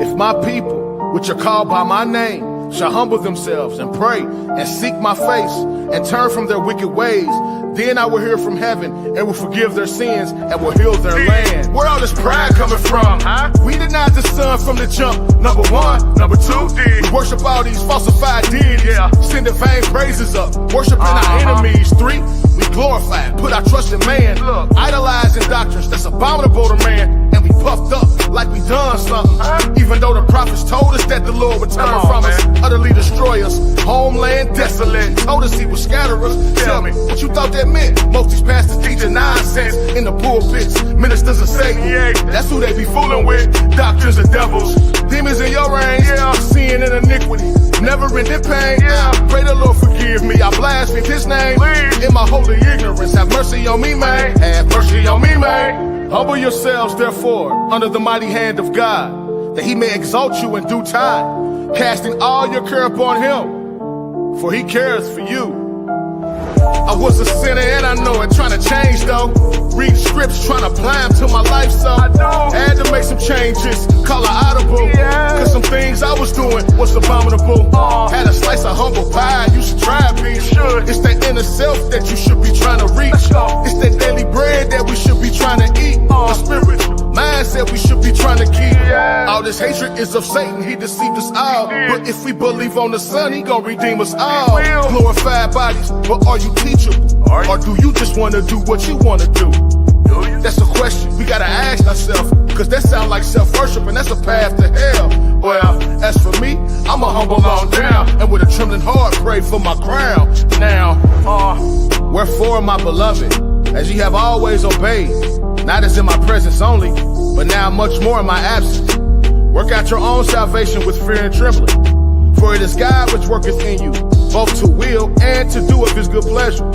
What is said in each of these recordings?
If my people, which are called by my name, shall humble themselves and pray and seek my face and turn from their wicked ways, then I will hear from heaven and will forgive their sins and will heal their land. Where all this pride coming from, huh? We denied the Son from the jump, number one. Number two, we worship all these falsified deities, sending vain praises up, worshiping our enemies. Three, we glorify, put our trust in man, idolizing doctrines that's abominable to man, and we puffed up like we done something, even though the prophets told us that the Lord would turn from us, utterly destroy us, homeland desolate. He told us he would scatter us. Tell me what you thought that meant. Most these pastors teaching nonsense in the pulpits, ministers of Satan, that's who they be fooling with. Doctrines of devils, demons in your reign, sin and iniquity, never ending pain. Pray the Lord forgive me, I blaspheme his name in my holy ignorance. Have mercy on me, man. Have mercy on me, man. Humble yourselves, therefore, under the mighty hand of God, that he may exalt you in due time, casting all your care upon him, for he cares for you. I was a sinner and I know it, trying to change though. Read scripts, trying to apply them to my life, so I had to make some changes, call it audible. Cause some things I was doing was abominable. Had a slice of humble pie, you should try it, be sure. It's that inner self that you should be trying to reach. It's that daily bread that we should be trying to eat. The spiritual mindset we should be trying to keep. All this hatred is of Satan, he deceived us all. But if we believe on the Son, he gon' redeem us all. Glorified bodies, but are you teachable? Or do you just wanna do what you wanna do? That's a question we gotta ask ourselves, cause that sound like self-worship and that's a path to hell. Well, as for me, I'ma humble on down, and with a trembling heart pray for my crown. Now, wherefore, my beloved, as ye have always obeyed, not as in my presence only, but now much more in my absence, work out your own salvation with fear and trembling. For it is God which worketh in you, both to will and to do of his good pleasure.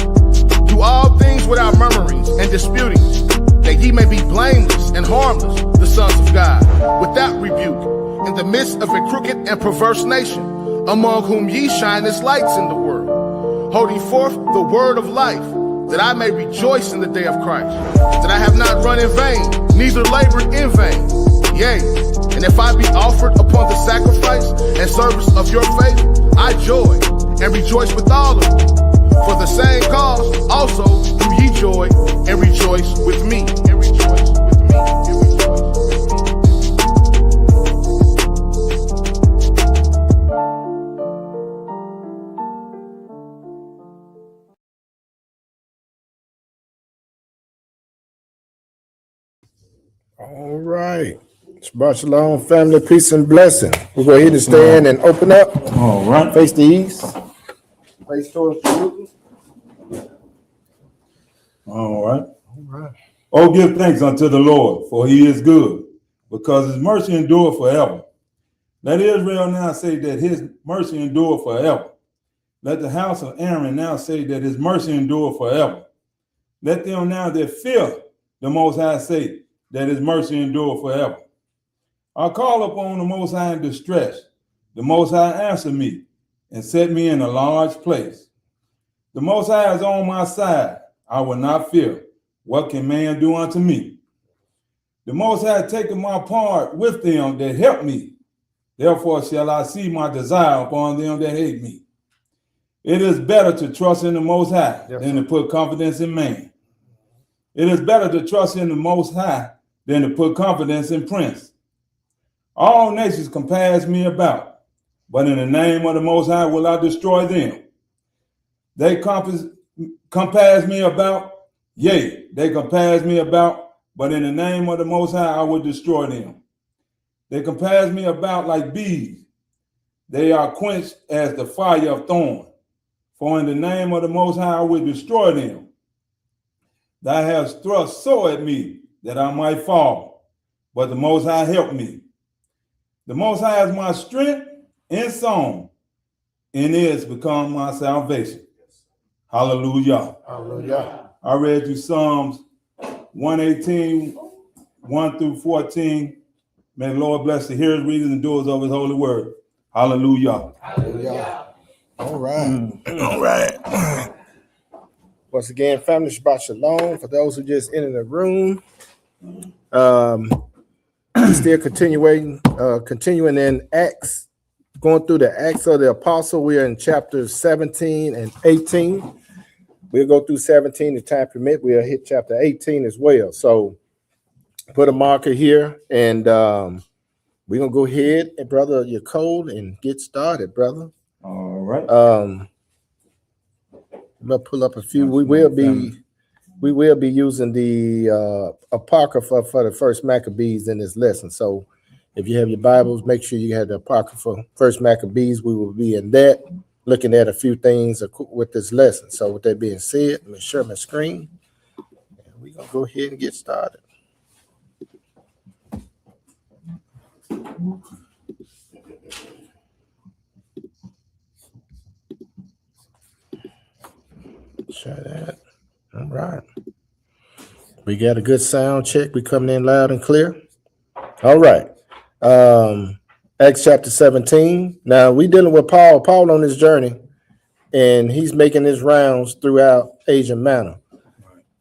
Do all things without murmurings and disputings, that ye may be blameless and harmless, the sons of God, without rebuke, in the midst of a crooked and perverse nation, among whom ye shine as lights in the world, holding forth the word of life, that I may rejoice in the day of Christ, that I have not run in vain, neither labored in vain. Yea, and if I be offered upon the sacrifice and service of your faith, I joy and rejoice with all of you. For the same cause also do ye joy and rejoice with me. And rejoice with me. And rejoice with me. All right. Shabbat shalom, family, peace and blessing. We'll go ahead and stand and open up. All right. Face the east. Face towards Jerusalem. All right. Oh, give thanks unto the Lord, for he is good, because his mercy endureth forever. Let Israel now say that his mercy endureth forever. Let the house of Aaron now say that his mercy endureth forever. Let them now that fear the Most High say that his mercy endureth forever. I call upon the Most High in distress. The Most High answered me and set me in a large place. The Most High is on my side. I will not fear. What can man do unto me? The Most High hath taken my part with them that help me. Therefore shall I see my desire upon them that hate me. It is better to trust in the Most High than to put confidence in man. It is better to trust in the Most High than to put confidence in prince. All nations compass me about, but in the name of the Most High will I destroy them. They compass me about, yea, they compass me about, but in the name of the Most High I will destroy them. They compass me about like bees. They are quenched as the fire of thorn. For in the name of the Most High I will destroy them. Thou hast thrust so at me that I might fall, but the Most High helped me. The Most High is my strength and song, and is become my salvation. Hallelujah. Hallelujah. I read you Psalms 118, 1 through 14. May the Lord bless the hearers, readers, and doers of his holy word. Hallelujah. Hallelujah. All right. All right. Once again, family, Shabbat shalom. For those who just entered the room, still continuing in Acts, going through the Acts of the Apostle. We are in chapters 17 and 18. We'll go through 17 if time permit. We'll hit chapter 18 as well. So put a marker here, and we're gonna go ahead, and brother, your code, and get started, brother. All right. I'm gonna pull up a few. We will be using the Apocrypha for the first Maccabees in this lesson. So if you have your Bibles, make sure you have the Apocrypha first Maccabees. We will be in that, looking at a few things with this lesson. So with that being said, let me share my screen. And we're gonna go ahead and get started. Share that. All right. We got a good sound check. We coming in loud and clear. All right. Acts chapter 17. Now we dealing with Paul. Paul on his journey, and he's making his rounds throughout Asia Minor.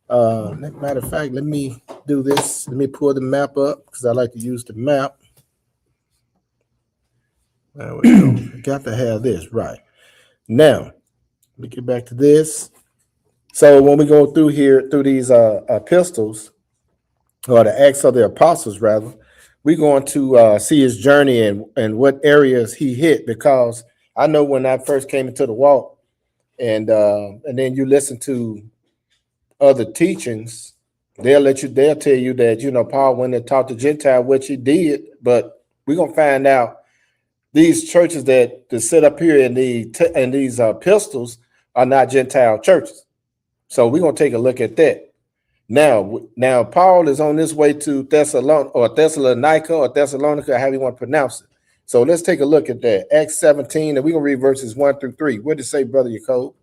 Matter of fact, let me do this. Let me pull the map up because I like to use the map. There we go. Got to have this right. Now, let me get back to this. So when we go through here, through these epistles, or the Acts of the Apostles, rather, we're going to see his journey and what areas he hit. Because I know when I first came into the walk, and then you listen to other teachings, they'll tell you that, Paul went and taught the Gentile, which he did. But we're gonna find out these churches that sit up here in these epistles are not Gentile churches. So we're going to take a look at that. Now Paul is on his way to Thessalonica, or Thessalonica, however you want to pronounce it. So let's take a look at that. Acts 17, and we're going to read verses 1 through 3. What did it say, Brother Jacob?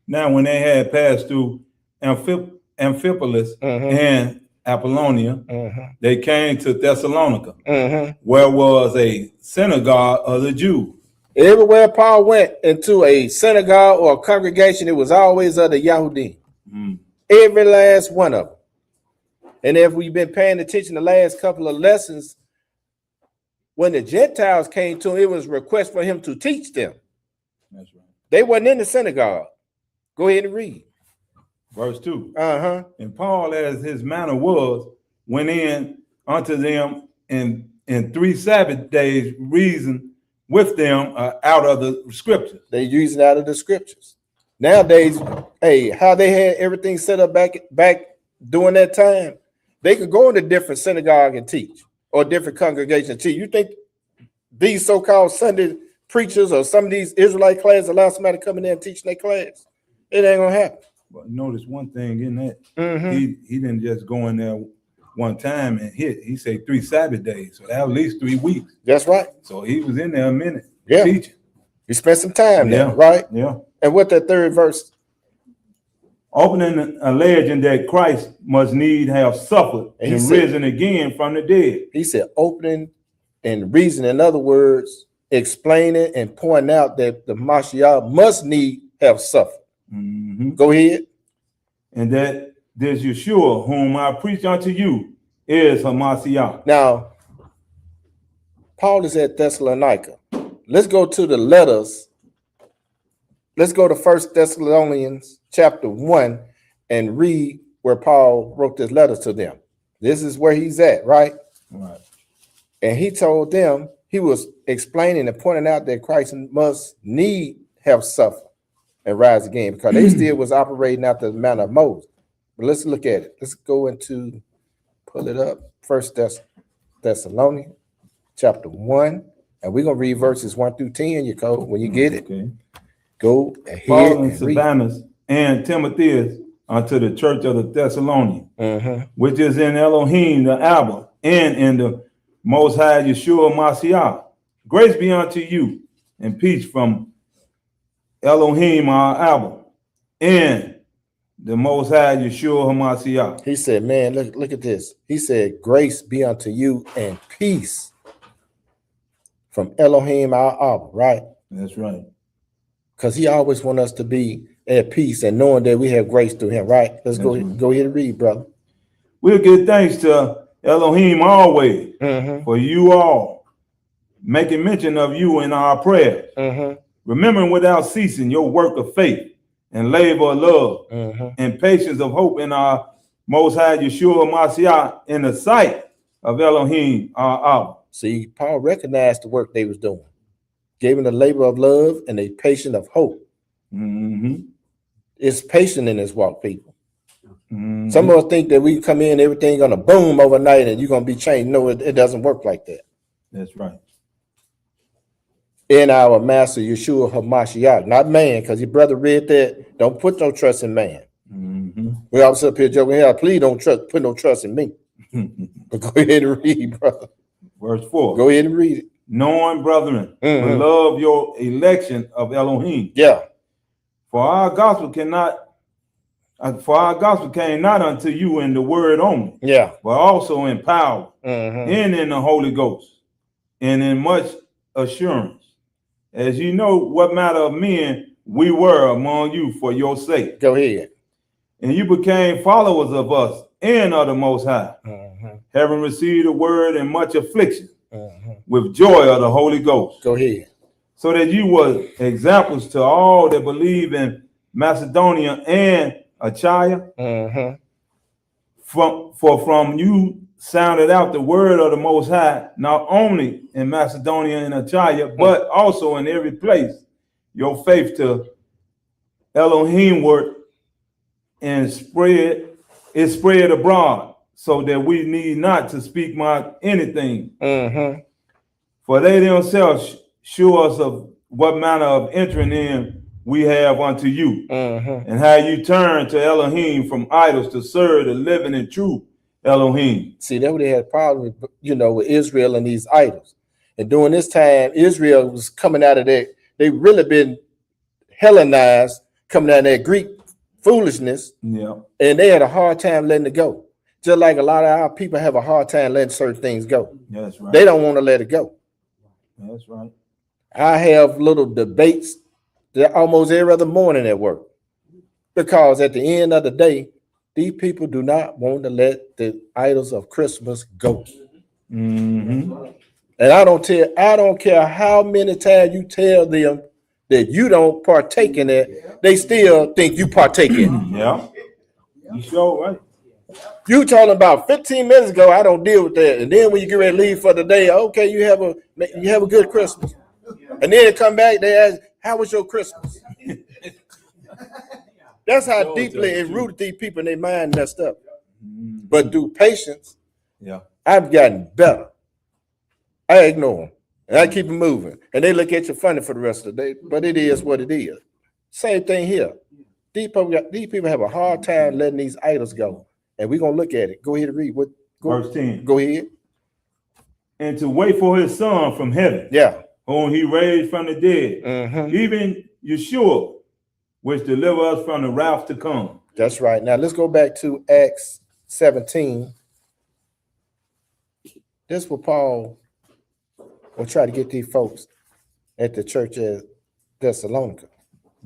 Now, when they had passed through Amphipolis and Apollonia, they came to Thessalonica, where was a synagogue of the Jews. Everywhere Paul went into a synagogue or a congregation, it was always of the Yahudim. Every last one of them. And if we've been paying attention the last couple of lessons, when the Gentiles came to him, it was a request for him to teach them. That's right. They wasn't in the synagogue. Go ahead and read. Verse 2. And Paul, as his manner was, went in unto them in 3 Sabbath days, reasoned with them out of the scriptures. They used it out of the scriptures. Nowadays, how they had everything set up back during that time, they could go into different synagogue and teach, or different congregations and teach. You think these so-called Sunday preachers or some of these Israelite classes allow somebody to come in there and teach their class? It ain't gonna happen. But notice one thing in that, he didn't just go in there one time and hit. He said 3 Sabbath days, so that was at least 3 weeks. That's right. So he was in there a minute teaching. He spent some time there, right? Yeah. And what that third verse? Opening a legend that Christ must need have suffered and risen again from the dead. He said opening and reason. In other words, explaining and pointing out that the Mashiach must need have suffered. Go ahead. And that this Yeshua, whom I preach unto you, is Hamashiach. Now, Paul is at Thessalonica. Let's go to the letters. Let's go to 1 Thessalonians chapter 1 and read where Paul wrote this letter to them. This is where he's at, right? Right. And he told them, he was explaining and pointing out that Christ must need have suffered and rise again, because they still was operating after the manner of Moses. But let's look at it. Let's go into, pull it up, 1 Thessalonians chapter 1, and we're going to read verses 1 through 10, you go, when you get it. Okay. Go ahead. Paul and Silvanus and Timotheus unto the church of the Thessalonians, which is in Elohim the Abba, and in the Most High Yeshua Mashiach. Grace be unto you, and peace from Elohim our Abba, and the Most High Yeshua Mashiach. He said, man, look at this. He said, grace be unto you and peace from Elohim our Abba, right? That's right. Because he always wants us to be at peace and knowing that we have grace through him, right? Let's go ahead and read, brother. We'll give thanks to Elohim always, Mm-hmm. for you all, making mention of you in our prayers, Mm-hmm. remembering without ceasing your work of faith and labor of love Mm-hmm. and patience of hope in our Most High Yeshua Mashiach in the sight of Elohim, our Abba. See, Paul recognized the work they was doing, gave him the labor of love and the patience of hope. Mm-hmm. It's patient in this walk, people. Mm-hmm. Some of us think that we come in, everything gonna boom overnight, and you're gonna be changed. No, it doesn't work like that. That's right. In our Master Yeshua HaMashiach, not man, because your brother read that. Don't put no trust in man. Mm-hmm. We always up here joking, yeah, please don't put no trust in me. But go ahead and read, brother. Verse 4. Go ahead and read it. Knowing, brethren, Mhm. beloved your election of Elohim. Yeah. For our gospel came not unto you in the word only, Yeah. but also in power Mm-hmm. and in the Holy Ghost, and in much assurance, as you know what matter of men we were among you for your sake. Go ahead. And you became followers of us and of the Most High, Mm-hmm. having received the word in much affliction, Mm-hmm. with joy of the Holy Ghost, Go ahead. so that you were examples to all that believe in Macedonia and Achaia. Mm-hmm. From you sounded out the word of the Most High, not only in Macedonia and Achaia, but also in every place. Your faith to Elohim work and spread abroad, so that we need not to speak about anything. Mm-hmm. For they themselves show us of what manner of entering in we have unto you, Mm-hmm. and how you turn to Elohim from idols to serve the living and true Elohim. See, that's what they had a problem with, with Israel and these idols. And during this time, Israel was coming out of that. They really been Hellenized, coming out of that Greek foolishness, Yeah, and they had a hard time letting it go. Just like a lot of our people have a hard time letting certain things go. that's right. They don't want to let it go. That's right. I have little debates almost every other morning at work, because at the end of the day, these people do not want to let the idols of Christmas go. Mm-hmm. And I don't care how many times you tell them that you don't partake in it, they still think you partake in it. Yeah, you sure right. You told them about 15 minutes ago, I don't deal with that. And then when you get ready to leave for the day, okay, you have a good Christmas. And then they come back, they ask, how was your Christmas? That's how deeply it rooted these people in their mind messed up. But through patience, Yeah, I've gotten better. I ignore them and I keep it moving. And they look at you funny for the rest of the day, but it is what it is. Same thing here. These people have a hard time letting these idols go. And we're going to look at it. Go ahead and read. verse 10. Go ahead. And to wait for his son from heaven, Yeah. whom he raised from the dead, Mm-hmm. even Yeshua, which deliver us from the wrath to come. That's right. Now let's go back to Acts 17. This is what Paul will try to get these folks at the church at Thessalonica.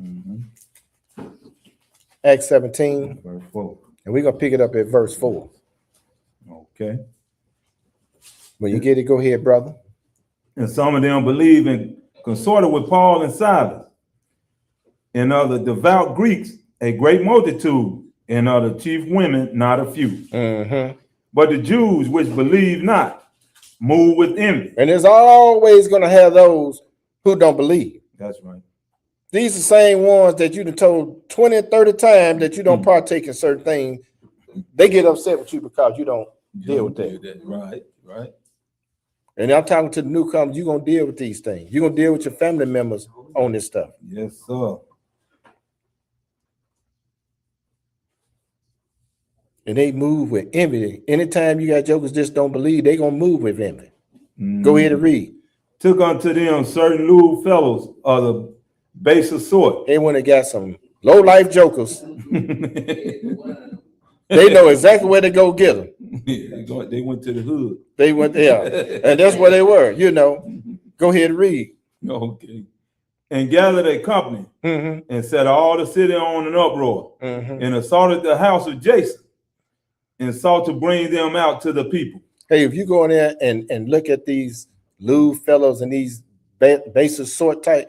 Mm-hmm. Acts 17, Verse 4. and we're going to pick it up at verse 4. Okay. When you get it, go ahead, brother. And some of them believed and consorted with Paul and Silas, and of the devout Greeks, a great multitude, and of the chief women, not a few. Mm-hmm. But the Jews which believe not, move with envy. And there's always going to have those who don't believe. That's right. These are the same ones that you done told 20 or 30 times that you don't partake in certain things. They get upset with you because you don't deal with that. Right, right. And I'm talking to the newcomers, you're going to deal with these things. You're going to deal with your family members on this stuff. Yes, sir. And they move with envy. Anytime you got jokers just don't believe, they going to move with envy. Go ahead and read. Took unto them certain lewd fellows of the baser sort. They went and got some low-life jokers. They know exactly where to go get them. They went to the hood. They went there. And that's where they were, Go ahead and read. Okay. And gathered a company and set all the city on an uproar and assaulted the house of Jason and sought to bring them out to the people. Hey, if you go in there and look at these lewd fellows and these basis sort type,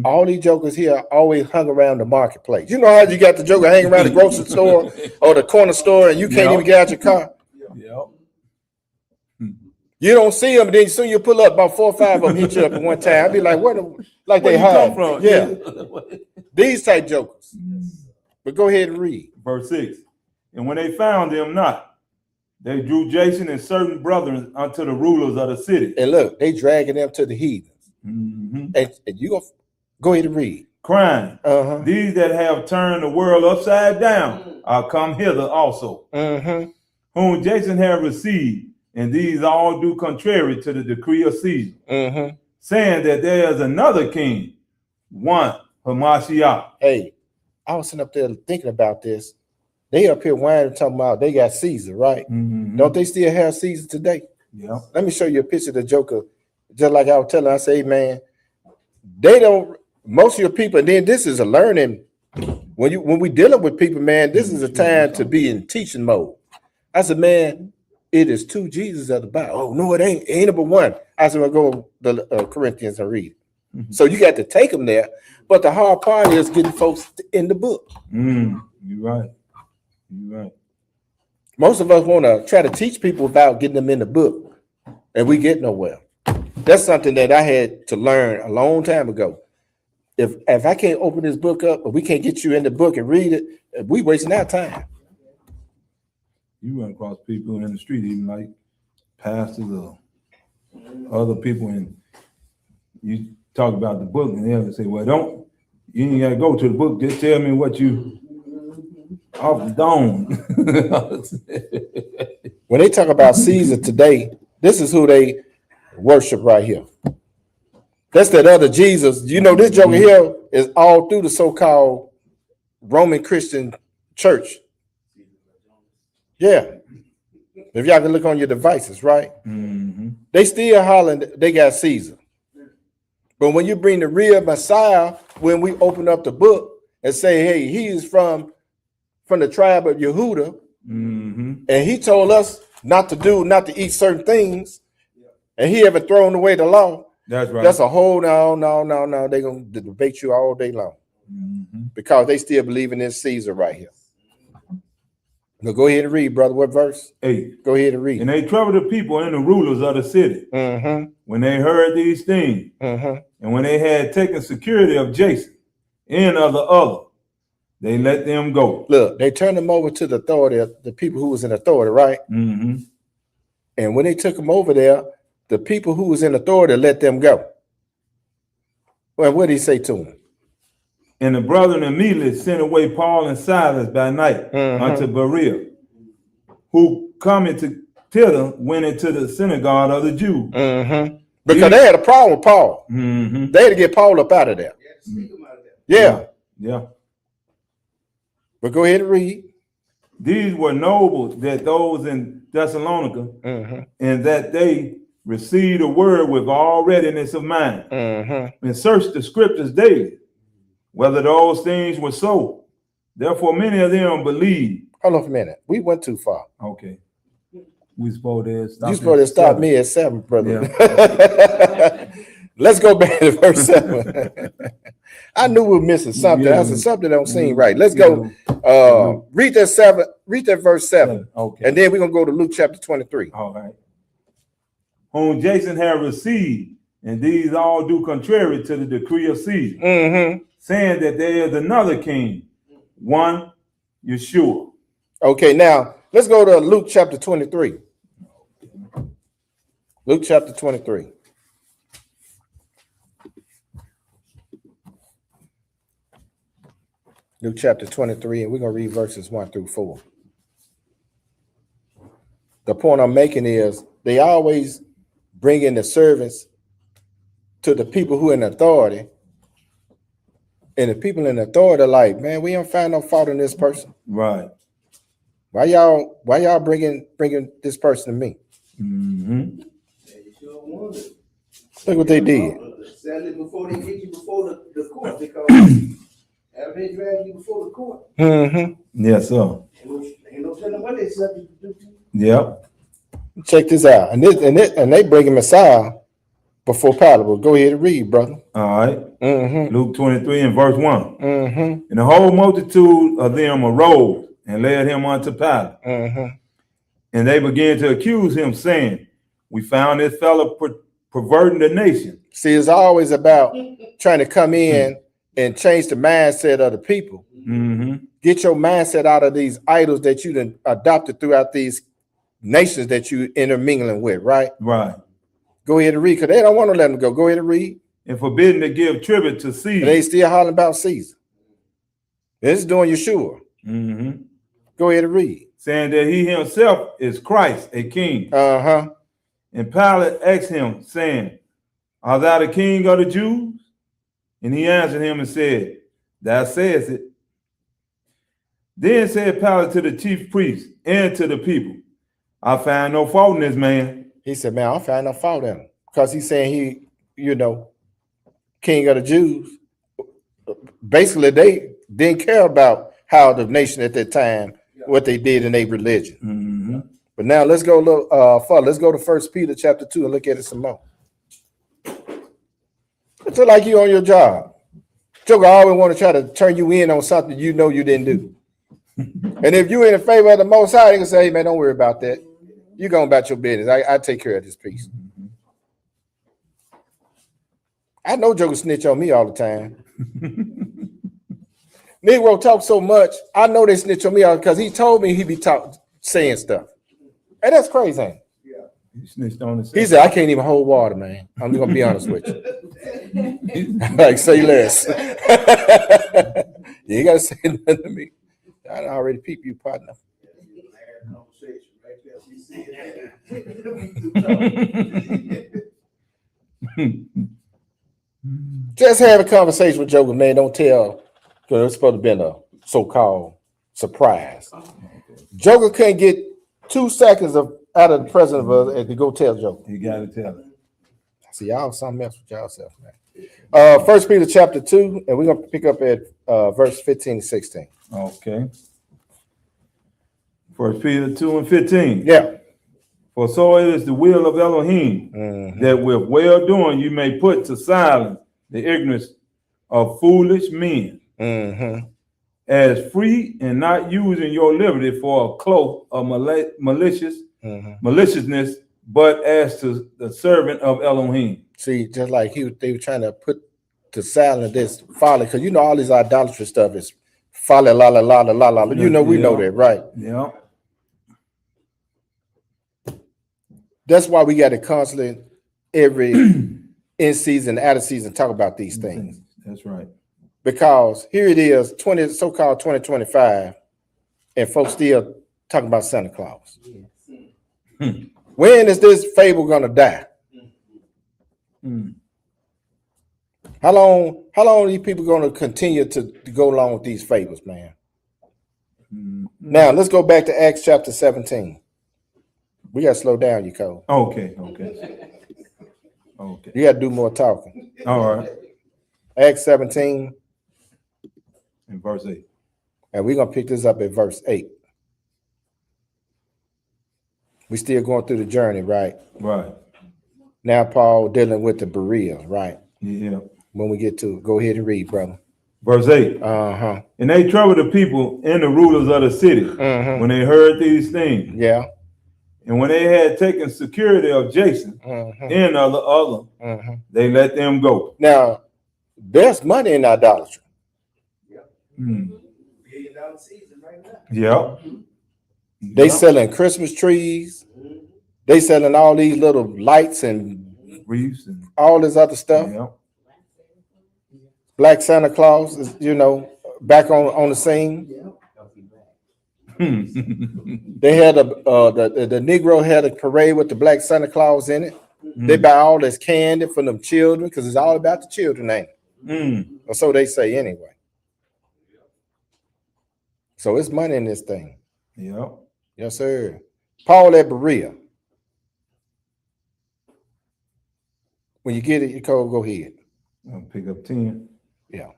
all these jokers here always hung around the marketplace. You know how you got the joker hanging around the grocery store or the corner store and you can't even get out your car? Yep. You don't see them, then soon you pull up about 4 or 5 of them hit you up at one time. I'd be like, like Where they you come hide. from? Yeah. These type jokers. But go ahead and read. Verse 6. And when they found them not, they drew Jason and certain brethren unto the rulers of the city. And look, they dragging them to the heathens. And you go ahead and read. Crying, these that have turned the world upside down are come hither also, whom Jason have received, and these all do contrary to the decree of Caesar, saying that there is another king, one Hamashiach. Hey, I was sitting up there thinking about this. They up here whining, talking about they got Caesar, right? Don't they still have Caesar today? Yeah. Let me show you a picture of the joker. Just like I was telling, I say, man, they don't. Most of your people, and then this is a learning. When we dealing with people, man, this is a time to be in teaching mode. I said, man, it is 2 Jesus at the Bible. Oh no, it ain't. It ain't number 1. I said, well, go to the Corinthians and read it. So you got to take them there, but the hard part is getting folks in the book. You're right. You're right. Most of us want to try to teach people about getting them in the book, and we get nowhere. That's something that I had to learn a long time ago. If I can't open this book up, or we can't get you in the book and read it, we wasting our time. You run across people in the street, even like pastors or other people, and you talk about the book, and they'll say, well, you ain't got to go to the book. Just tell me what you off the dome. When they talk about Caesar today, this is who they worship right here. That's that other Jesus. You know, this joker here is all through the so-called Roman Christian church. Yeah. If y'all can look on your devices, right? They still hollering they got Caesar. But when you bring the real Messiah, when we open up the book and say, hey, he is from the tribe of Yehuda, and he told us not to eat certain things, and he haven't thrown away the law. That's right. That's a whole no. They're gonna debate you all day long because they still believe in this Caesar right here. Now go ahead and read, brother. What verse? 8. Go ahead and read. And they troubled the people and the rulers of the city when they heard these things, and when they had taken security of Jason and of the other, they let them go. Look, they turned them over to the authority, the people who was in authority, right? And when they took them over there, the people who was in authority let them go. Well, what did he say to them? And the brethren immediately sent away Paul and Silas by night unto Berea, who coming thither went into the synagogue of the Jews. Because they had a problem with Paul. They had to get Paul up out of there. Yeah. But go ahead and read. These were noble that those in Thessalonica, and that they received the word with all readiness of mind, and searched the scriptures daily, whether those things were so. Therefore, many of them believed. Hold on a minute. We went too far. Okay. We supposed to stop. You supposed to stop me at 7, brother. Yeah. Let's go back to verse 7. I knew we were missing something. I said something don't seem right. Let's go. Read that 7. Read that verse 7. Okay. And then we're gonna go to Luke chapter 23. All right. Whom Jason had received, and these all do contrary to the decree of Caesar, saying that there is another king, one Yeshua. Okay, now let's go to Luke chapter 23. Luke chapter 23. Luke chapter 23, and we're going to read verses 1 through 4. The point I'm making is they always bring in the servants to the people who are in authority. And the people in authority are like, man, we don't find no fault in this person. Right. Why y'all bringing this person to me? Look what they did. Sadly, before they get you before the court, because after they drag you before the court. Yes, sir. Ain't no telling what they subject to do to you. Yep. Check this out. And they bring Messiah before Pilate. Go ahead and read, brother. All right. Mm-hmm. Luke 23 and verse 1. Mm-hmm. And the whole multitude of them arose and led him unto Pilate. Mm-hmm. And they began to accuse him, saying, we found this fellow perverting the nation. See, it's always about trying to come in and change the mindset of the people. Mm-hmm. Get your mindset out of these idols that you done adopted throughout these nations that you intermingling with, right? Right. Go ahead and read, because they don't want to let them go. Go ahead and read. And forbidden to give tribute to Caesar. But they still hollering about Caesar. This is doing Yeshua. Mm-hmm. Go ahead and read. Saying that he himself is Christ, a king. Uh-huh. And Pilate asked him, saying, art thou the king of the Jews? And he answered him and said, thou sayest it. Then said Pilate to the chief priests and to the people, I find no fault in this man. He said, man, I don't find no fault in him. Because he's saying he, king of the Jews. Basically, they didn't care about how the nation at that time, what they did in their religion. Mm-hmm. But now let's go a little further. Let's go to 1 Peter chapter 2 and look at it some more. It's like you on your job. Joker always want to try to turn you in on something you know you didn't do. And if you're in favor of the Most High, they can say, hey, man, don't worry about that. You're going about your business. I take care of this piece. I know Joker snitch on me all the time. Negro talk so much. I know they snitch on me all because he told me he be saying stuff. And that's crazy, ain't it? He snitched on himself. He said, I can't even hold water, man. I'm just going to be honest with you. Like, say less. You ain't got to say nothing to me. I already peep you, partner. Just have a conversation with Joker, man. Don't tell, because it's supposed to have been a so-called surprise. Joker couldn't get 2 seconds out of the president of us and to go tell Joker. You got to tell him. See, y'all something else with y'all self, man. 1 Peter chapter 2, and we're going to pick up at verse 15 and 16. Okay. 1 Peter 2 and 15. Yeah. For so it is the will of Elohim that with well doing you may put to silence the ignorance of foolish men, as free and not using your liberty for a cloak of maliciousness, but as to the servant of Elohim. See, just like they were trying to put to silence this folly, because you know all this idolatry stuff is folly, la la la la la la. You know, we know that, right? Yeah. That's why we got to constantly every in season, out of season, talk about these things. That's right. Because here it is, so-called 2025, and folks still talking about Santa Claus. When is this fable gonna die? How long are these people gonna continue to go along with these fables, man? Now let's go back to Acts chapter 17. We gotta slow down, you Cole. Okay. You gotta do more talking. All right. Acts 17. In verse 8. And we're gonna pick this up at verse 8. We still going through the journey, right? Right. Now Paul dealing with the Berea, right? Yeah. When we get to it, go ahead and read, brother. Verse 8. And they troubled the people and the rulers of the city when they heard these things. Yeah. And when they had taken security of Jason and of the other, they let them go. Now, there's money in idolatry. Yeah. They selling Christmas trees. They selling all these little lights and Reefs and all this other stuff. yeah. Black Santa Claus is, back on the scene. They had the Negro had a parade with the Black Santa Claus in it. They buy all this candy for them children because it's all about the children, ain't it? Or so they say anyway. So it's money in this thing. Yeah. Yes, sir. Paul at Berea. When you get it, you go ahead. I'll pick up 10. Yeah.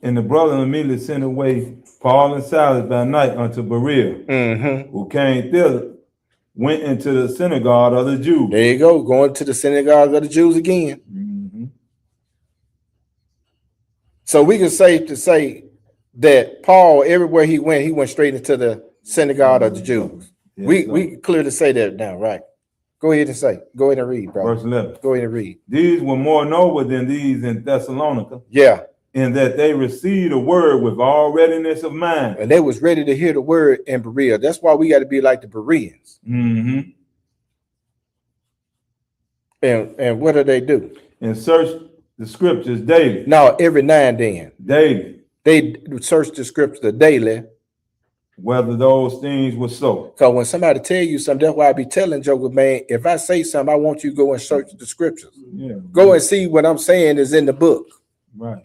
And the brother immediately sent away Paul and Silas by night unto Berea, who came thither went into the synagogue of the Jews. There you go, going to the synagogue of the Jews again. Mm-hmm. So we can say that Paul, everywhere he went straight into the synagogue of the Jews. Yes, We can clearly say that now, right? Go ahead and read, bro. Verse 11. Go ahead and read. These were more noble than these in Thessalonica, Yeah. in that they received a word with all readiness of mind. And they was ready to hear the word in Berea. That's why we got to be like the Bereans. Mm-hmm. And what do? And search the scriptures daily. Now, every now and then. Daily. They search the scripture daily. Whether those things were so. Because when somebody tell you something, that's why I be telling Joker, man, if I say something, I want you to go and search the scriptures. Yeah. Go and see what I'm saying is in the book. Right.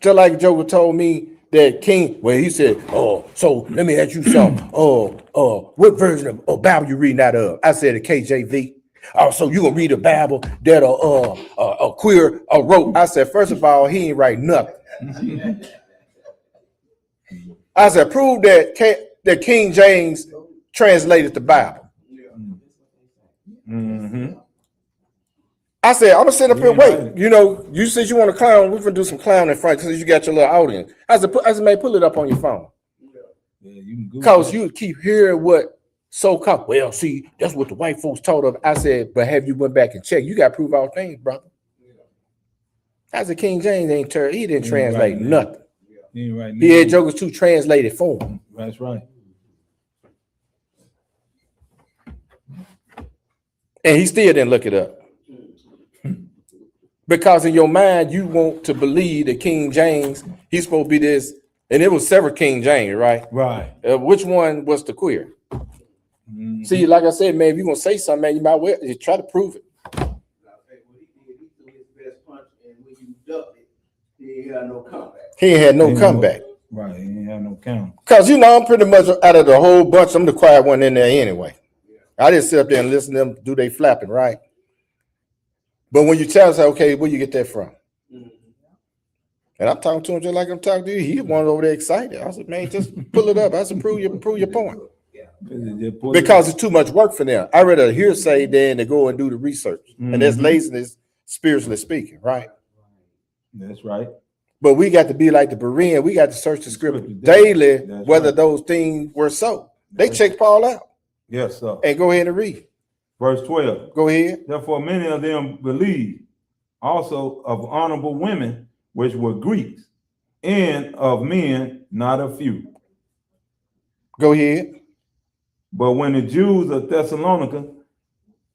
Just like Joker told me that King, well, he said, oh, so let me ask you something. What version of Bible you reading out of? I said the KJV. Oh, so you gonna read a Bible that a queer wrote? I said, first of all, he ain't write nothing. I said, prove that King James translated the Bible. Mm-hmm. I said, I'm gonna sit up here and wait. You know, you said you want to clown. We're gonna do some clown in front because you got your little audience. I said, man, pull it up on your phone. Yeah, you can Because you keep hearing what so-called, well, see, that's what the white folks told us. I said, but have you went back and checked? You got to prove all things, brother. I said, King James he didn't translate nothing. He had Jokers too translated for him. That's right. And he still didn't look it up. Because in your mind, you want to believe that King James, he's supposed to be this, and it was several King James, right? Right. Which one was the queer? Mm-hmm. See, like I said, man, if you're gonna say something, man, you might well try to prove it. He had no comeback. He ain't had no comeback. Right, he ain't have no count. Because you know, I'm pretty much out of the whole bunch, I'm the quiet one in there anyway. I just sit up there and listen to them do they flapping, right? But when you tell us, okay, where you get that from? And I'm talking to him just like I'm talking to you. He was over there excited. I said, man, just pull it up. I said, prove your point. Because it's too much work for them. I rather hearsay than to go and do the research. And that's laziness, spiritually speaking, right? That's right. But we got to be like the Berean. We got to search the scripture daily, whether those things were so. They check Paul out. Yes, sir. And go ahead and read. Verse 12. Go ahead. Therefore, many of them believed, also of honorable women, which were Greeks, and of men, not a few. Go ahead. But when the Jews of Thessalonica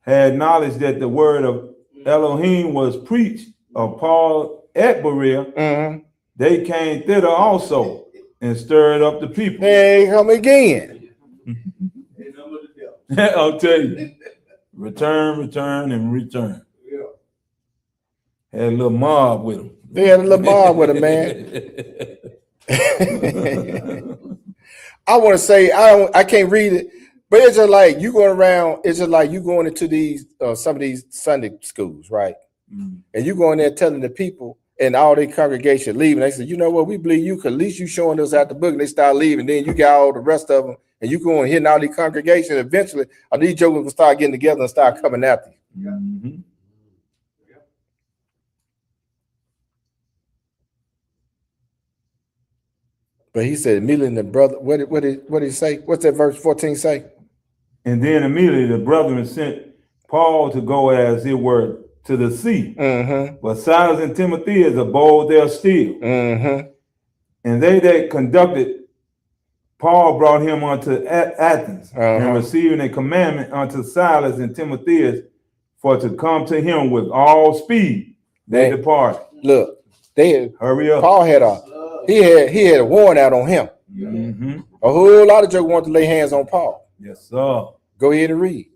had knowledge that the word of Elohim was preached of Paul at Berea, they came thither also and stirred up the people. Hey, come again. I'll tell you. Return, and return. Had a little mob with them. They had a little mob with him, man. I want to say I can't read it, but it's just like you going around. It's just like you going into these some of these Sunday schools, right? And you going there telling the people and all their congregation leaving. They said, you know what, we believe you because at least you showing us out the book. And they start leaving. Then you got all the rest of them, and you going hitting all these congregations. Eventually, all these jokers will start getting together and start coming after you. But he said immediately the brother, what did he say? What's that verse 14 say? And then immediately the brethren sent Paul to go as it were to the sea. But Silas and Timothy abode there still. And they that conducted Paul brought him unto Athens, and receiving a commandment unto Silas and Timothy for to come to him with all speed, they departed. Look, hurry up. Paul had a warrant out on him. A whole lot of jokers want to lay hands on Paul. Yes, sir. Go ahead and read.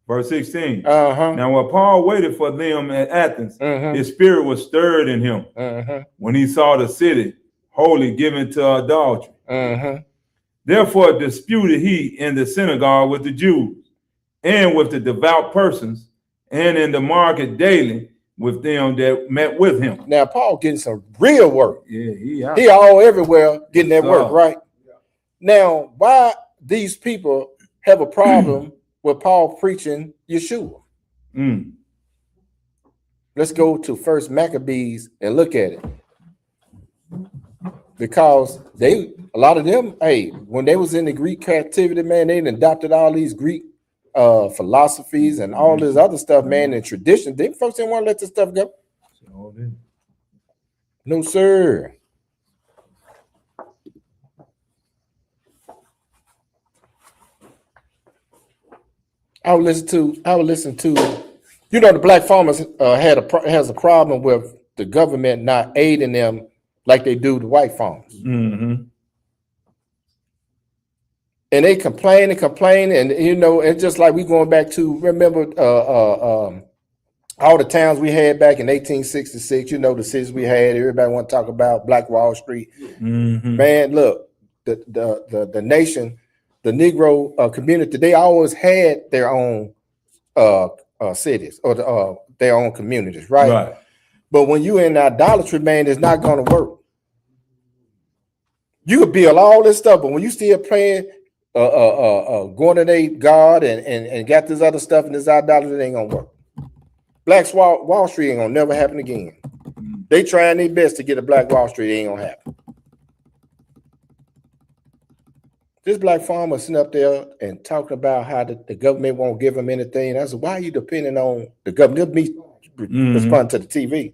Verse 16. Now when Paul waited for them at Athens, his spirit was stirred in him when he saw the city wholly given to idolatry. Therefore disputed he in the synagogue with the Jews and with the devout persons, and in the market daily with them that met with him. Now Paul getting some real work. Yeah, he all everywhere getting that work, right? Now, why these people have a problem with Paul preaching Yeshua? Let's go to First Maccabees and look at it. Because a lot of them, hey, when they was in the Greek captivity, man, they adopted all these Greek philosophies and all this other stuff, man, and tradition. Them folks didn't want to let this stuff go. No, sir. I would listen to, you know, the black farmers has a problem with the government not aiding them like they do the white farmers. And they complain, and you know, it's just like we going back to, remember all the towns we had back in 1866, you know, the cities we had, everybody want to talk about Black Wall Street. Man, look, the nation, the Negro community, they always had their own cities or their own communities, right? But when you in idolatry, man, it's not going to work. You could build all this stuff, but when you still playing, going to their God and got this other stuff and this idolatry, it ain't gonna work. Black Wall Street ain't gonna never happen again. They trying their best to get a Black Wall Street, it ain't gonna happen. This black farmer sitting up there and talking about how the government won't give him anything. I said, why are you depending on the government? Me respond to the TV.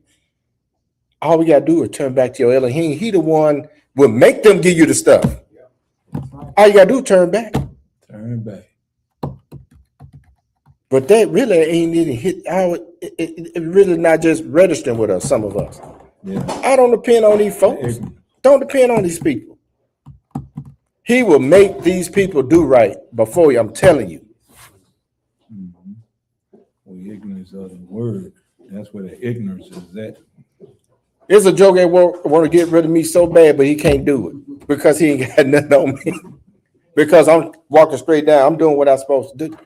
All we gotta do is turn back to your Elohim. He the one will make them give you the stuff. All you gotta do is turn back. Turn back. But that really ain't even hit our. It really not just registering with us. Some of us. Yeah. I don't depend on these folks. Don't depend on these people. He will make these people do right before you. I'm telling you. Well, ignorance of the word. That's where the ignorance is at. There's a joke that want to get rid of me so bad, but he can't do it because he ain't got nothing on me. Because I'm walking straight down. I'm doing what I'm supposed to do.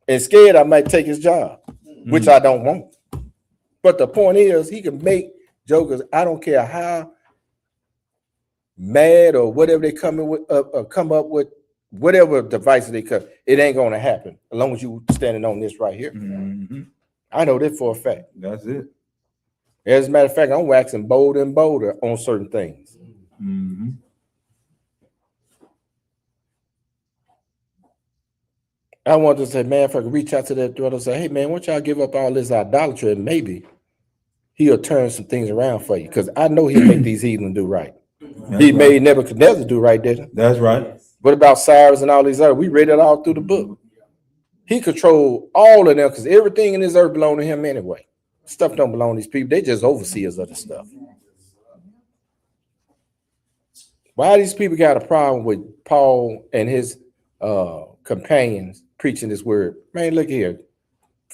And scared I might take his job, which I don't want. But the point is, he can make jokers. I don't care how mad or whatever they come up with, whatever devices they come. It ain't going to happen as long as you standing on this right here. I know this for a fact. That's it. As a matter of fact, I'm waxing bolder and bolder on certain things. I want to say, man, if I could reach out to that brother and say, hey, man, why don't y'all give up all this idolatry and maybe he'll turn some things around for you. Because I know he'll make these heathen do right. He made Nebuchadnezzar do right, didn't he? That's right. What about Cyrus and all these others? We read it all through the book. He controlled all of them because everything in this earth belonged to him anyway. Stuff don't belong to these people. They just overseers of the stuff. Why these people got a problem with Paul and his companions preaching this word? Man, look here.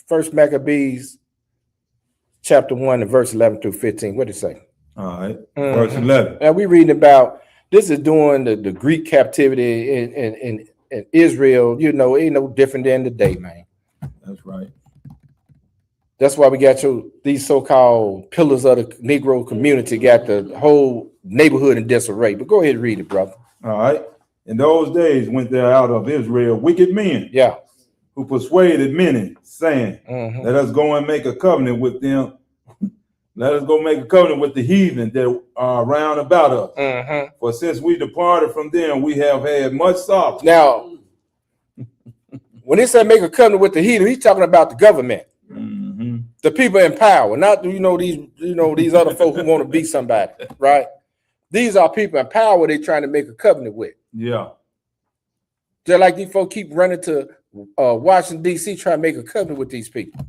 First Maccabees chapter 1 and verse 11 through 15. What did it say? All right. Verse 11. Now we reading about this is during the Greek captivity in Israel. You know, ain't no different than today, man. That's right. That's why we got these so-called pillars of the Negro community got the whole neighborhood in disarray. But go ahead and read it, brother. All right. In those days went there out of Israel wicked men, who persuaded many, saying, let us go and make a covenant with them. Let us go make a covenant with the heathen that are round about us. For since we departed from them, we have had much sorrow. Now, when he said make a covenant with the heathen, he's talking about the government. The people in power, not these other folk who want to be somebody, right? These are people in power they're trying to make a covenant with. Yeah. Just like these folks keep running to Washington, D.C. trying to make a covenant with these people.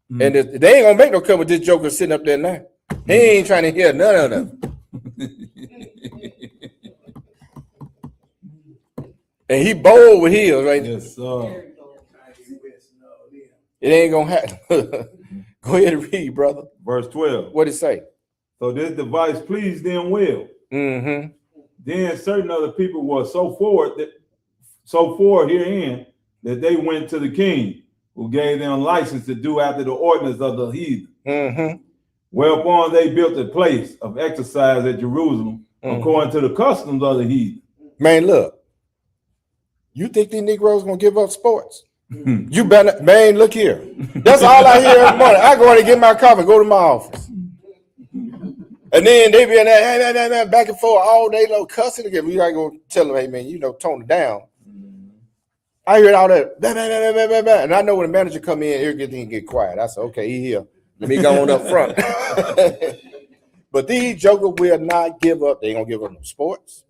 And they ain't gonna make no covenant with this joker sitting up there now. He ain't trying to hear none of them. And he bold with heels, right? Yes, sir. It ain't gonna happen. Go ahead and read, brother. Verse 12. What it say? So this device pleased them well. Then certain other people were so forward herein that they went to the king, who gave them license to do after the ordinance of the heathen. Whereupon they built a place of exercise at Jerusalem, according to the customs of the heathen. Man, look, you think these Negroes gonna give up sports? You better, man, look here. That's all I hear every morning. I go in and get my coffee, go to my office. And then they be in there back and forth all day long cussing again. We gotta go tell them, hey man, tone it down. I hear all that, blah, blah, blah, blah, blah, blah. And I know when the manager come in, everything get quiet. I said, okay, he here. Let me go on up front. But these jokers will not give up. They ain't gonna give up no sports.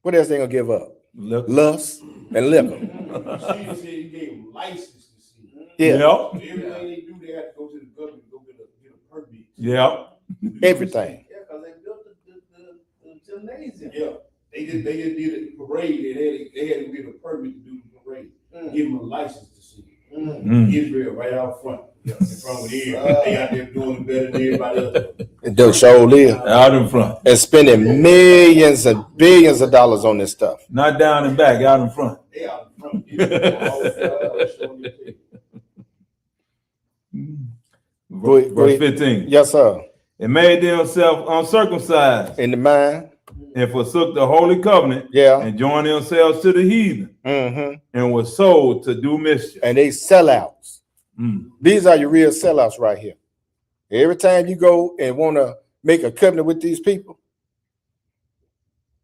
What else they gonna give up? Lust and liquor. He gave them license to see. Yeah. Everything they do, they have to go to the government to go get a permit. Yeah. Everything. Yeah, because they built the gymnasium. Yeah. They just did a parade. They had to get a permit to do the parade. Give them a license to see. Israel right out front. In front of here. They out there doing it better than everybody else. And they'll show live. Out in front. And spending millions and billions of dollars on this stuff. Not down and back, out in front. They out in front. Verse 15. Yes, sir. And made themselves uncircumcised In the mind. and forsook the holy covenant Yeah. and joined themselves to the heathen and were sold to do mischief. And they sellouts. These are your real sellouts right here. Every time you go and want to make a covenant with these people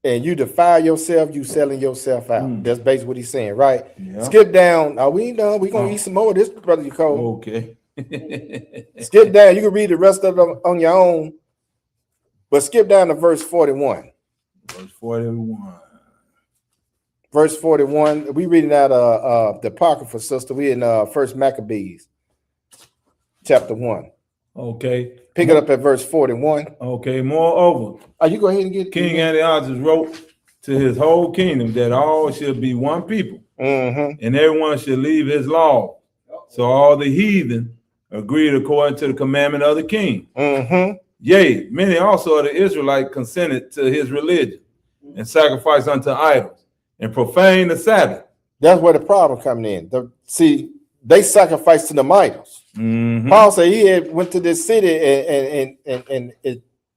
and you defile yourself, you selling yourself out. That's basically what he's saying, right? Yeah. Skip down. Are we ain't done? We're going to eat some more of this, Brother Nicole. Okay. Skip down. You can read the rest of them on your own, but skip down to verse 41. Verse 41. Verse 41. We reading out the Apocrypha, sister. We in First Maccabees, chapter 1. Okay. Pick it up at verse 41. Okay. Moreover, You go ahead and get King Antiochus wrote to his whole kingdom that all should be one people, and everyone should leave his law. So all the heathen agreed according to the commandment of the king. Yea, many also of the Israelites consented to his religion and sacrificed unto idols and profaned the Sabbath. That's where the problem coming in. See, they sacrificed to the idols. Paul said he had went to this city and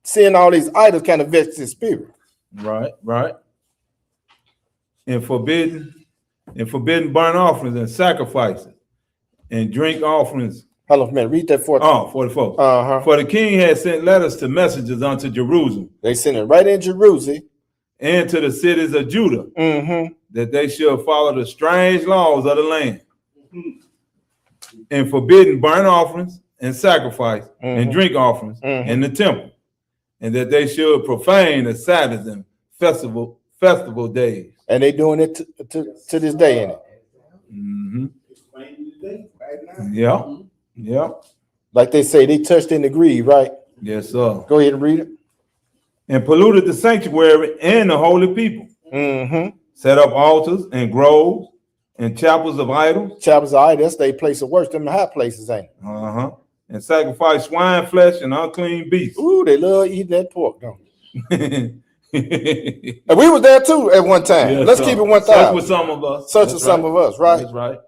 seeing all these idols kind of vexed his spirit. Right. And forbidden burnt offerings and sacrifices and drink offerings. Hold on a minute. Read that 44. For the king had sent letters to messengers unto Jerusalem. They sent it right in Jerusalem. And to the cities of Judah, that they should follow the strange laws of the land, and forbidden burnt offerings and sacrifice and drink offerings in the temple, and that they should profane the Sabbaths and festival days. And they doing it to this day, ain't it? Yeah. Like they say, they touched and agreed, right? Yes, sir. Go ahead and read it. And polluted the sanctuary and the holy people. Set up altars and groves and chapels of idols. Chapels of idols, they place of worship, them the high places, ain't it? And sacrifice swine flesh and unclean beasts. Ooh, they love eating that pork, don't they? And we was there too at one time. Yes, Let's sir. keep it 1,000. Such with some of us. Such as some of us, right? That's right.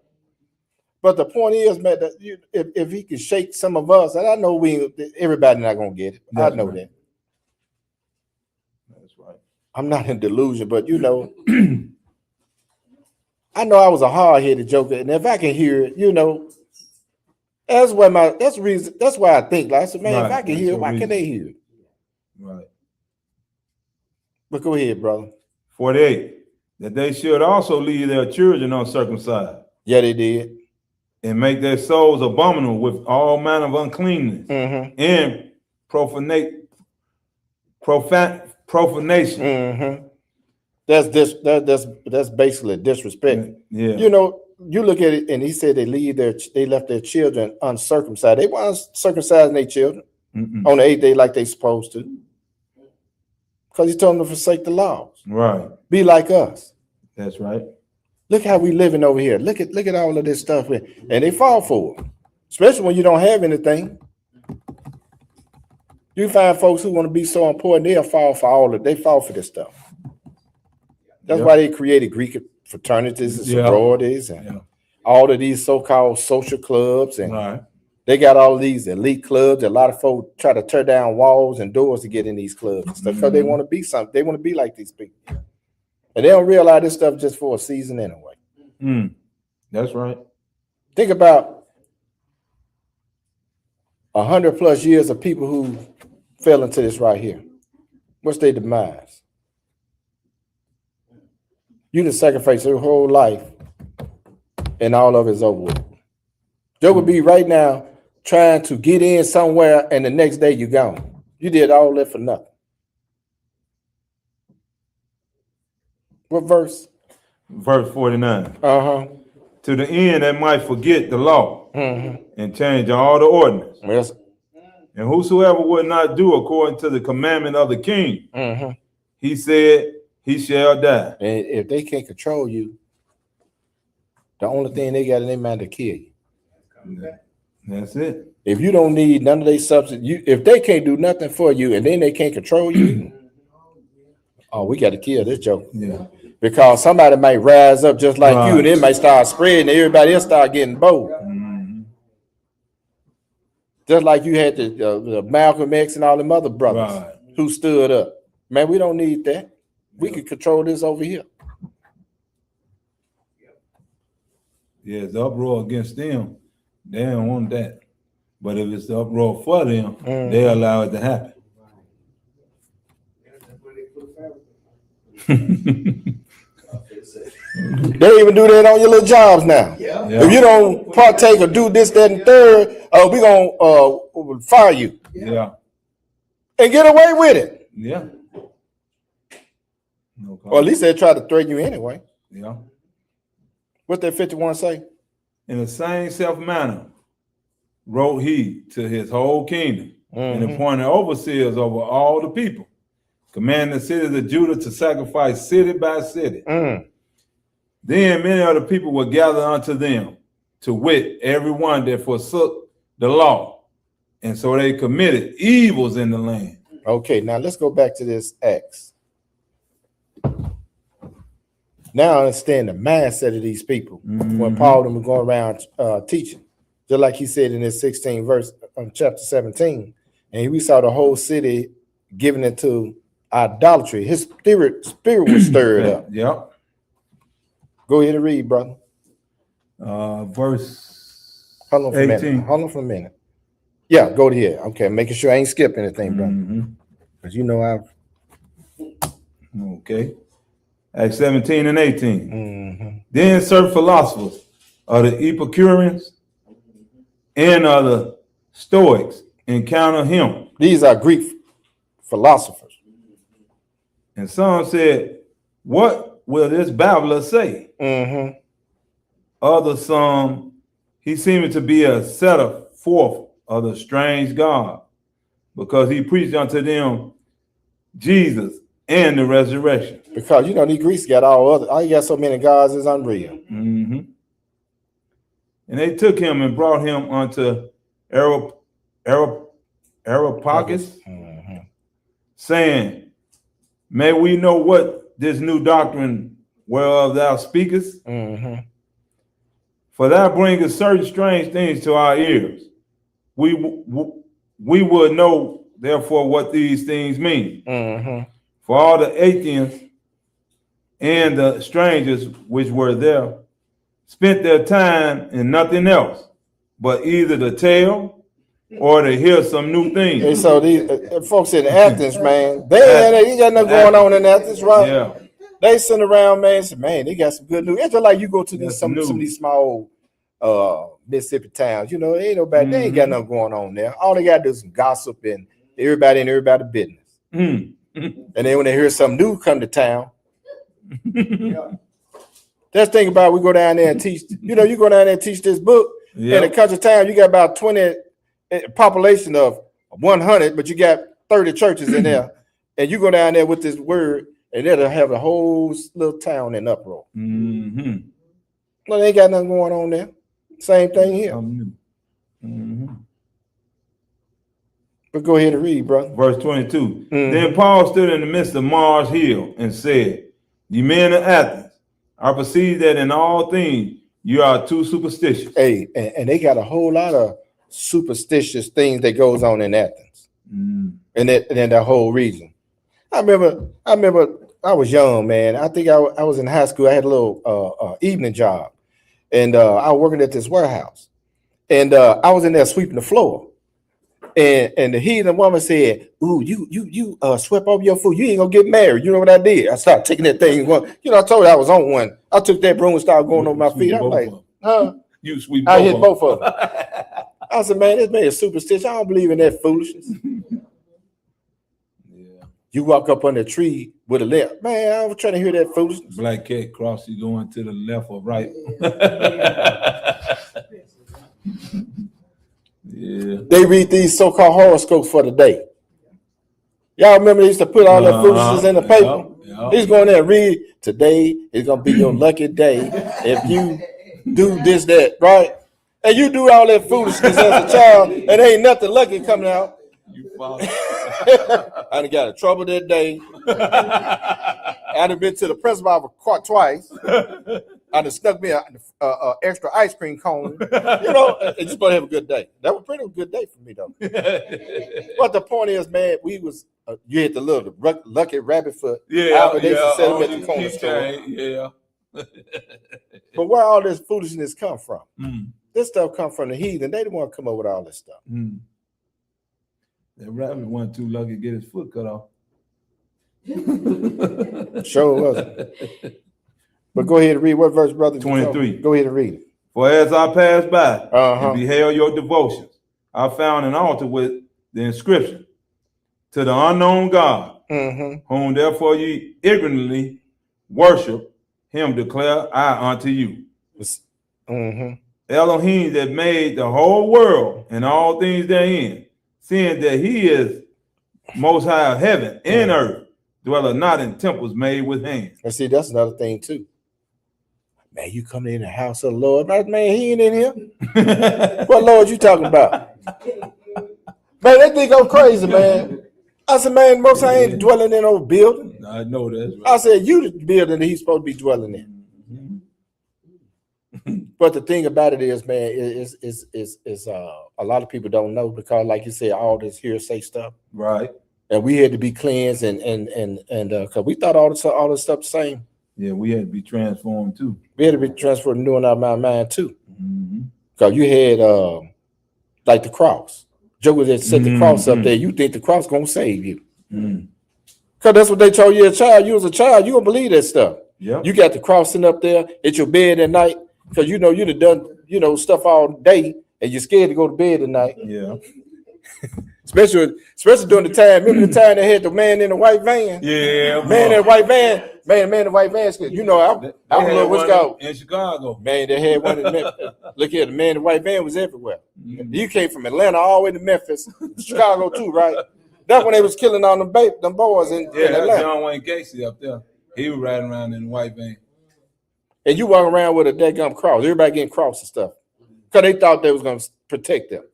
But the point is, man, that if he could shake some of us, and I know everybody not gonna get it. That's I know right. that. That's right. I'm not in delusion, but I know I was a hard-headed joker, and if I can hear it, that's why I think. Like I said, man, if Right. I can hear it, why can't they hear it? Right. But go ahead, brother. 48. That they should also leave their children uncircumcised Yeah, they did. and make their souls abominable with all manner of uncleanness and profanation. That's basically disrespect. Yeah. You look at it, and he said they left their children uncircumcised. They weren't circumcising their children on the 8th day like they supposed to, because he told them to forsake the laws. Right. Be like us. That's right. Look how we living over here. Look at all of this stuff, and they fall for it, especially when you don't have anything. You find folks who want to be so important, they'll fall for they fall for this stuff. That's why they created Greek fraternities and sororities and all of these so-called social clubs and They got all these elite clubs. A lot of folks try to tear down walls and doors to get in these clubs and stuff because they want to be something. They want to be like these people. And they don't realize this stuff just for a season anyway. That's right. Think about 100+ years of people who fell into this right here. What's their demise? You done sacrifice your whole life and all of it's over with. There would be right now trying to get in somewhere and the next day you're gone. You did all that for nothing. What verse? Verse 49. Uh-huh. To the end that might forget the law and change all the ordinance. Yes. And whosoever would not do according to the commandment of the king, he said, he shall die. And if they can't control you, the only thing they got in their mind to kill you. That's it. If you don't need none of their substance, if they can't do nothing for you and then they can't control you, oh, we got to kill this joke. Yeah. Because somebody might rise up just like you and it might start spreading and everybody else start getting bold. Just like you had the Malcolm X and all them other brothers who stood up. Man, we don't need that. We can control this over here. Yeah, it's the uproar against them. They don't want that. But if it's the uproar for them, they allow it to happen. They even do that on your little jobs now. Yeah. If you don't partake or do this, that, and third, we're gonna fire you. Yeah. And get away with it. Yeah. No Or at least they try to threaten you anyway. Yeah. What that 51 say? In the same self manner wrote he to his whole kingdom and appointed overseers over all the people, commanding the cities of Judah to sacrifice city by city. Then many of the people were gathered unto them, to wit, every one that forsook the law. And so they committed evils in the land. Okay, now let's go back to this Acts. Now I understand the mindset of these people when Paul and them were going around teaching. Just like he said in his 16th verse of chapter 17. And we saw the whole city giving it to idolatry. His spirit was stirred up. Yep. Go ahead and read, brother. Verse Hold on for 18. a minute. Hold on for a minute. Yeah, go to here. Okay, making sure I ain't skip anything, brother. Because you know I've. Okay. Acts 17 and 18. Then certain philosophers of the Epicureans and of the Stoics encountered him. These are Greek philosophers. And some said, what will this babbler say? Others, some, he seemed to be a setter forth of the strange God, because he preached unto them Jesus and the resurrection. Because you know these Greeks got all you got so many gods is unreal. And they took him and brought him unto Areopagus, saying, may we know what this new doctrine whereof thou speakest? For thou bringest certain strange things to our ears. We would know, therefore, what these things mean. For all the Athenians and the strangers which were there spent their time in nothing else, but either to tell or to hear some new things. And so these folks in Athens, man, they ain't got nothing going on in Athens, right? Yeah. They sitting around, man, say, man, they got some good news. It's just like you go to some of these small Mississippi towns, you know, ain't nobody, they ain't got nothing going on there. All they got to do is some gossip and everybody business. And then when they hear something new come to town, let's think about we go down there and teach, you know, you go down there and teach this book in a country town, you got about 20 population of 100, but you got 30 churches in there, and you go down there with this word, and it'll have a whole little town in uproar. Well, they ain't got nothing going on there. Same thing here. But go ahead and read, brother. Verse 22. Then Paul stood in the midst of Mars Hill and said, ye men of Athens, I perceive that in all things you are too superstitious. Hey, and they got a whole lot of superstitious things that goes on in Athens Mm. and that whole region. I remember I was young, man. I think I was in high school. I had a little evening job, and I was working at this warehouse, and I was in there sweeping the floor. And the heathen woman said, "Ooh, you swept over your food. You ain't gonna get married." You know what I did? I started taking that thing. I told her I was on one. I took that broom and started going over my feet. I'm like, huh? You sweep. I hit both of them. I said, man, this man is superstitious. I don't believe in that foolishness. Yeah. You walk up on the tree with a limp. Man, I was trying to hear that foolishness. Black cat cross, you going to the left or right? Yeah. They read these so-called horoscopes for the day. Y'all remember they used to put all that foolishness in the paper? Yeah. He's going there and read, today is going to be your lucky day if you do this, that, right? And you do all that foolishness as a child, and ain't nothing lucky coming out. You follow. I done got in trouble that day. I done been to the principal twice. I done snuck me an extra ice cream cone. And just going to have a good day. That was pretty good day for me, though. But the point is, man, we was you hit the lucky rabbit foot. Yeah, They used to sell them at the corner store. Yeah. But where all this foolishness come from? Mm. This stuff come from the heathen. They didn't want to come up with all this stuff. Mm. That rabbit wasn't too lucky to get his foot cut off. Sure wasn't. But go ahead and read what verse, brother? 23. Go ahead and read it. For as I passed by Uh-huh. and beheld your devotions, I found an altar with the inscription, to the unknown God, whom therefore ye ignorantly worship, him declare I unto you. Elohim that made the whole world and all things therein, seeing that he is most high of heaven and earth, dwelleth not in temples made with hands. And see, that's another thing too. Man, you coming in the house of the Lord. Man, he ain't in here. What Lord you talking about? Man, they think I'm crazy, man. I said, man, most I ain't dwelling in no building. I know that's right. I said, you the building that he's supposed to be dwelling in. But the thing about it is, man, is a lot of people don't know because, like you said, all this hearsay stuff, Right. and we had to be cleansed and because we thought all this stuff the same. Yeah, we had to be transformed too. We had to be transferred to new in our mind too. Because you had like the cross. Joe was that set the cross up there. You think the cross gonna save you? Because that's what they told you as a child. You was a child, you don't believe that stuff. Yeah. You got the cross sitting up there at your bed at night. Because you'd have done stuff all day and you're scared to go to bed at night. Yeah. Especially during the time. Remember the time they had the man in the white van? Yeah. Man in the white van. Man in the white van. I don't know what's called. In Chicago. Man, they had one in Memphis. Look here, the man in the white van was everywhere. You came from Atlanta all the way to Memphis, Chicago too, right? That's when they was killing all them boys in Atlanta. John Wayne Gacy up there. He was riding around in the white van. And you walk around with a daggum cross. Everybody getting cross and stuff. Because they thought they was going to protect them.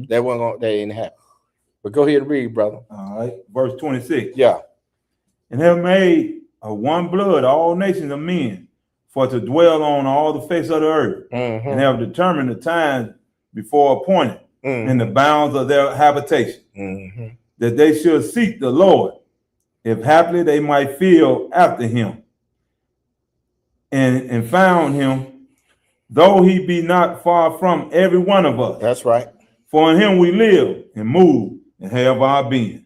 That ain't happen. But go ahead and read, brother. All right. Verse 26. Yeah. And have made of one blood all nations of men for to dwell on all the face of the earth, and have determined the times before appointed in the bounds of their habitation, that they should seek the Lord, if haply they might feel after him, and found him, though he be not far from every one of us. That's right. For in him we live and move and have our being,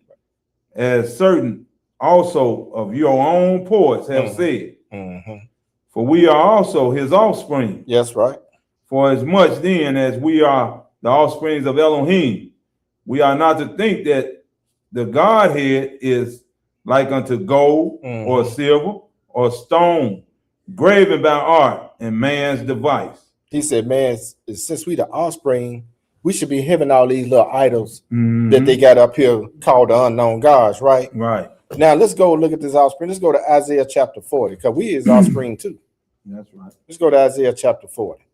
as certain also of your own poets have said. For we are also his offspring. That's right. For as much then as we are the offsprings of Elohim, we are not to think that the Godhead is like unto gold or silver or stone, graven by art and man's device. He said, man, since we the offspring, we should be having all these little idols that they got up here called the unknown gods, right? Right. Now let's go look at this offspring. Let's go to Isaiah chapter 40, because we is offspring too. That's right. Let's go to Isaiah chapter 40.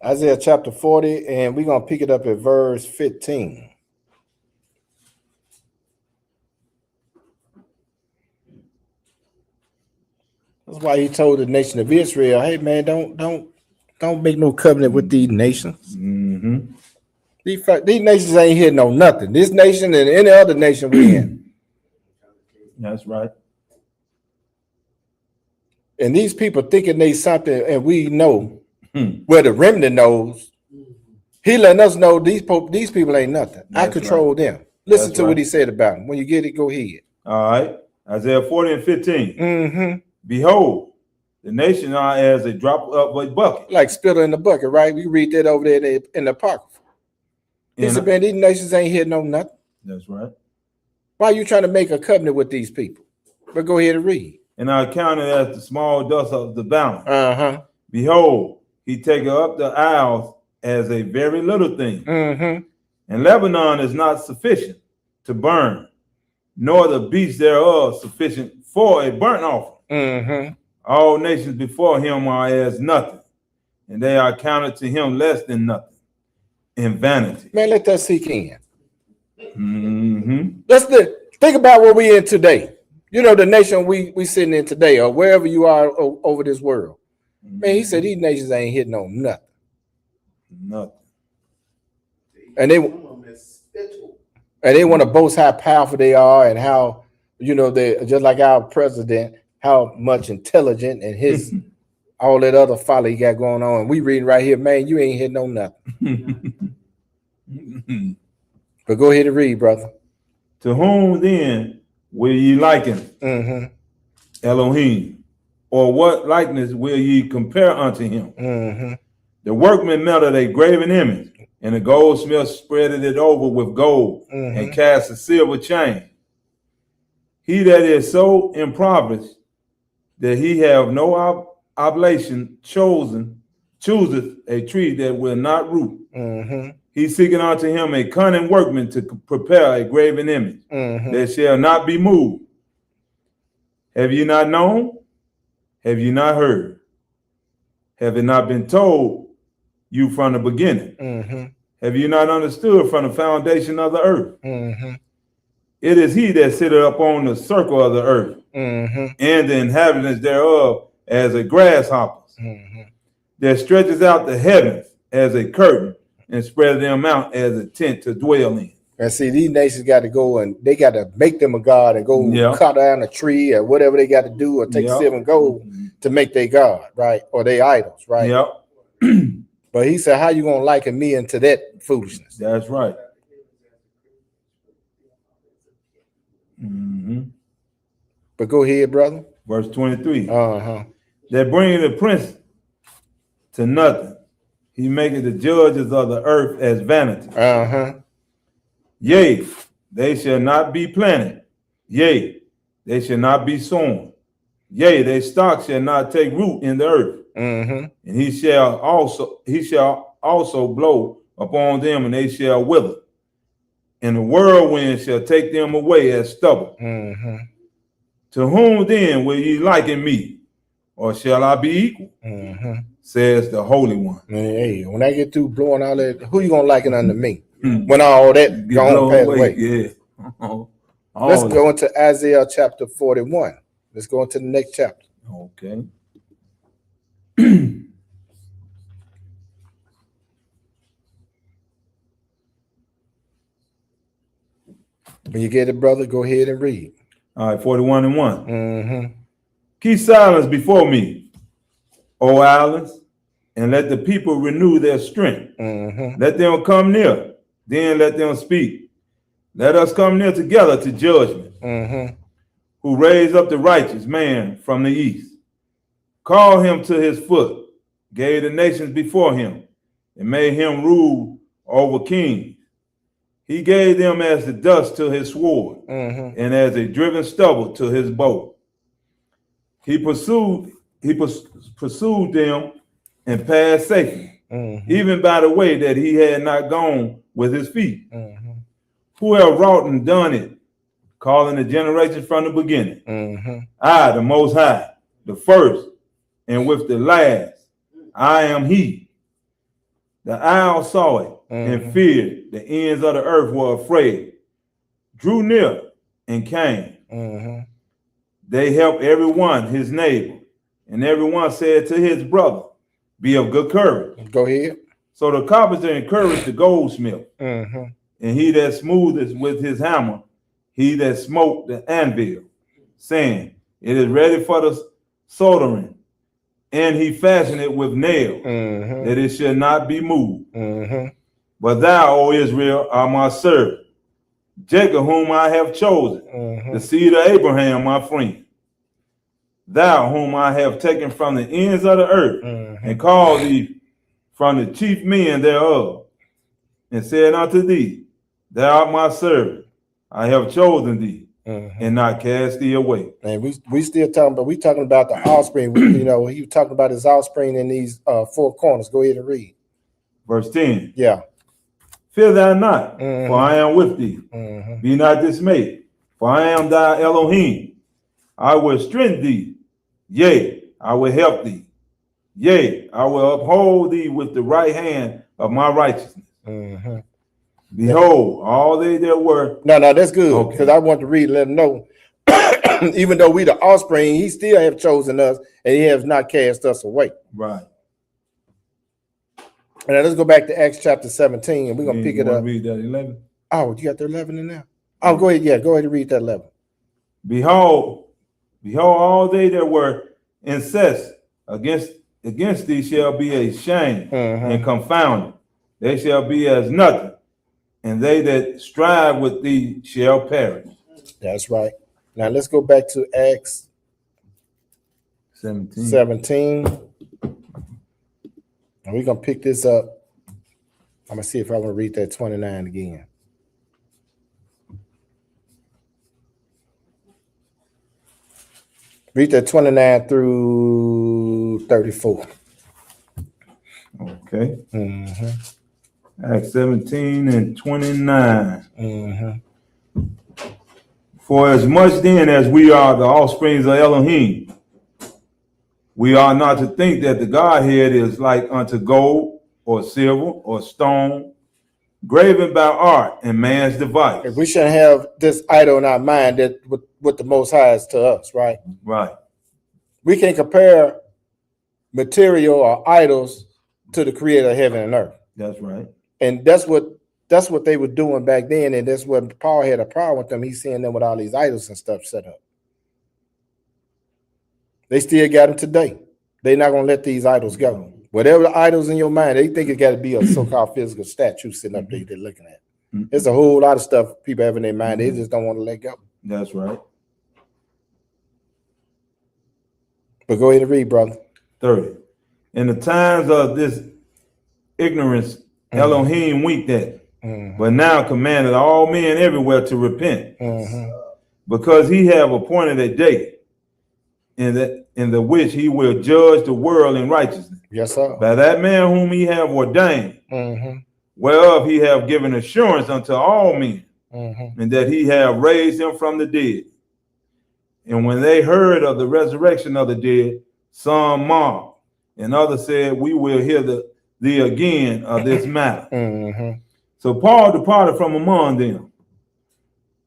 Isaiah chapter 40, and we're going to pick it up at verse 15. That's why he told the nation of Israel, hey man, don't make no covenant with these nations. Mm-hmm. These nations ain't here know nothing. This nation and any other nation we in. That's right. And these people thinking they something, and we know where the remnant knows. He letting us know these people ain't nothing. I That's control them. Listen That's to what right. he said about them. When you get it, go ahead. All right. Isaiah 40 and 15. Mm-hmm. Behold, the nations are as a drop of a bucket. Like spittle in the bucket, right? We read that over there in the Apocrypha. He said, man, these nations ain't here know nothing. That's right. Why are you trying to make a covenant with these people? But go ahead and read. And I counted as the small dust of the balance. Uh-huh. Behold, he taketh up the isles as a very little thing. Mm-hmm. And Lebanon is not sufficient to burn, nor the beasts thereof sufficient for a burnt offering. Mm-hmm. All nations before him are as nothing, and they are counted to him less than nothing in vanity. Man, let that sink in. Mm-hmm. Let's think about what we in today. You know, the nation we sitting in today, or wherever you are over this world. Man, he said these nations ain't hitting on nothing. Nothing. And they want to boast how powerful they are and how, you know, they just like our president, how much intelligent and his all that other folly he got going on. We reading right here, man, you ain't hitting on nothing. But go ahead and read, brother. To whom then will ye liken Mm-hmm. Elohim? Or what likeness will ye compare unto him? Mm-hmm. The workman melted a graven image, and the goldsmith spreaded it over with gold and cast a silver chain. He that is so impoverished that he have no oblation chooseth a tree that will not root. Mm-hmm. He seeketh unto him a cunning workman to prepare a graven image that shall not be moved. Have ye not known? Have ye not heard? Have it not been told you from the beginning? Mm-hmm. Have you not understood from the foundation of the earth? Mm-hmm. It is he that sitteth upon the circle of the earth, and the inhabitants thereof as a grasshoppers, that stretches out the heavens as a curtain, and spread them out as a tent to dwell in. And see, these nations got to go and they got to make them a god and go cut down a tree or whatever they got to do, or take silver and gold to make their god, right? Or their idols, right? Yep. But he said, how you going to liken me into that foolishness? That's right. Mm-hmm. But go ahead, brother. Verse 23. Uh-huh. That bringeth the prince to nothing. He maketh the judges of the earth as vanity. Uh-huh. Yea, they shall not be planted. Yea, they shall not be sown. Yea, their stock shall not take root in the earth. Mm-hmm. And he shall also blow upon them, and they shall wither. And the whirlwind shall take them away as stubble. Mm-hmm. To whom then will ye liken me? Or shall I be equal? Mm-hmm. Says the Holy One. Hey, when I get through blowing all that, who you gonna liken unto me? When all that gone past away. Yeah. Let's go into Isaiah chapter 41. Let's go into the next chapter. Okay. When you get it, brother, go ahead and read. All right, 41 and 1. Mm-hmm. Keep silence before me, O islands, and let the people renew their strength. Mm-hmm. Let them come near, then let them speak. Let us come near together to judgment. Mm-hmm. Who raised up the righteous man from the east, called him to his foot, gave the nations before him, and made him rule over kings. He gave them as the dust to his sword, and as a driven stubble to his bow. He pursued them and passed safely, even by the way that he had not gone with his feet. Who have wrought and done it, calling the generations from the beginning. I, the Most High, the first, and with the last, I am he. The owl saw it and feared. The ends of the earth were afraid, drew near and came. They helped everyone his neighbor, and everyone said to his brother, be of good courage. Go ahead. So the carpenter encouraged the goldsmith, and he that smootheth with his hammer, he that smote the anvil, saying, it is ready for the soldering. And he fashioned it with nails, that it should not be moved. But thou, O Israel, art my servant, Jacob whom I have chosen, the seed of Abraham, my friend. Thou whom I have taken from the ends of the earth, and called thee from the chief men thereof, and said unto thee, thou art my servant, I have chosen thee, and not cast thee away. And we still talking, but we talking about the offspring. You know, he was talking about his offspring in these four corners. Go ahead and read. Verse 10. Yeah. Fear thou not, for I am with thee. Be not dismayed, for I am thy Elohim. I will strengthen thee. Yea, I will help thee. Yea, I will uphold thee with the right hand of my righteousness. Behold, all they that were. No, that's good, because I want to read, let them know. Even though we the offspring, he still have chosen us, and he has not cast us away. Right. And now let's go back to Acts chapter 17, and we're gonna pick it up. Read that 11. Oh, you got the 11 in there? Oh, go ahead. Yeah, go ahead and read that 11. Behold, all they that were incensed against thee shall be ashamed and confounded. They shall be as nothing, and they that strive with thee shall perish. That's right. Now let's go back to Acts 17. And we're gonna pick this up. I'm gonna see if I want to read that 29 again. Read that 29 through 34. Okay. Acts 17 and 29. For as much then as we are the offsprings of Elohim, we are not to think that the Godhead is like unto gold or silver or stone, graven by art and man's device. If we shouldn't have this idol in our mind that what the Most High is to us, right? Right. We can compare material or idols to the creator of heaven and earth. That's right. And that's what they were doing back then, and that's what Paul had a problem with them. He's seeing them with all these idols and stuff set up. They still got them today. They're not gonna let these idols go. Whatever the idols in your mind, they think it got to be a so-called physical statue sitting up there they're looking at. There's a whole lot of stuff people have in their mind. They just don't want to let go. That's right. But go ahead and read, brother. 30. In the times of this ignorance, Elohim winked at, but now commanded all men everywhere to repent, because he have appointed a day in the which he will judge the world in righteousness. Yes, sir. By that man whom he have ordained, whereof he have given assurance unto all men, and that he have raised him from the dead. And when they heard of the resurrection of the dead, some mocked, and others said, we will hear thee again of this matter. So Paul departed from among them.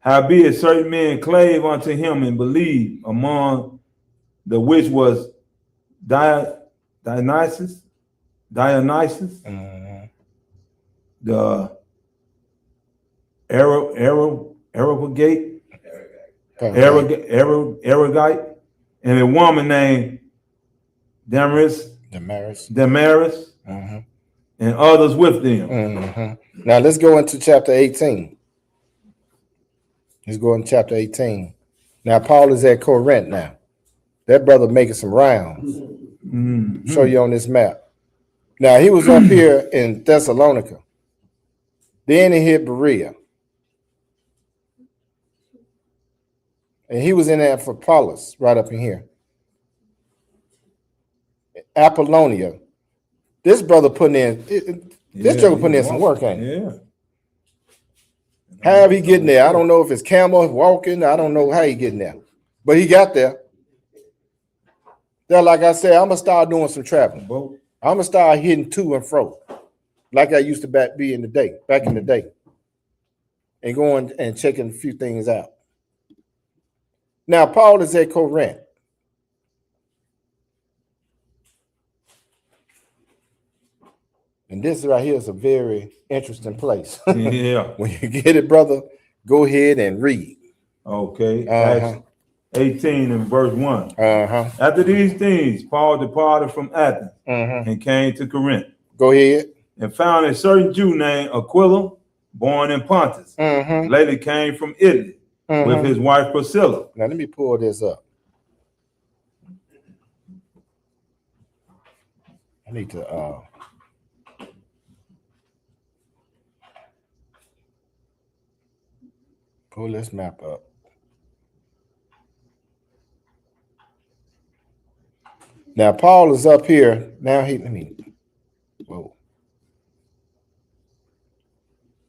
Howbeit certain men clave unto him and believed, among the which was Dionysus, the Arrogite, and a woman named Damaris, and others with them. Now let's go into chapter 18. Let's go into chapter 18. Now Paul is at Corinth now. That brother making some rounds. Show you on this map. Now he was up here in Thessalonica. Then he hit Berea. And he was in Amphipolis, right up in here. Apollonia. This brother putting in, this joker putting in some work, ain't he? Yeah. How he getting there? I don't know if it's camel walking. I don't know how he getting there. But he got there. Then, like I said, I'm going to start doing some traveling. I'm going to start hitting to and fro. like I used to back in the day, and going and checking a few things out. Now, Paul is at Corinth. And this right here is a very interesting place. Yeah. When you get it, brother, go ahead and read. Okay. Acts 18 and verse 1. After these things, Paul departed from Athens and came to Corinth. Go ahead. And found a certain Jew named Aquila, born in Pontus. Lately came from Italy with his wife Priscilla. Now let me pull this up. I need to pull this map up. Now Paul is up here. Now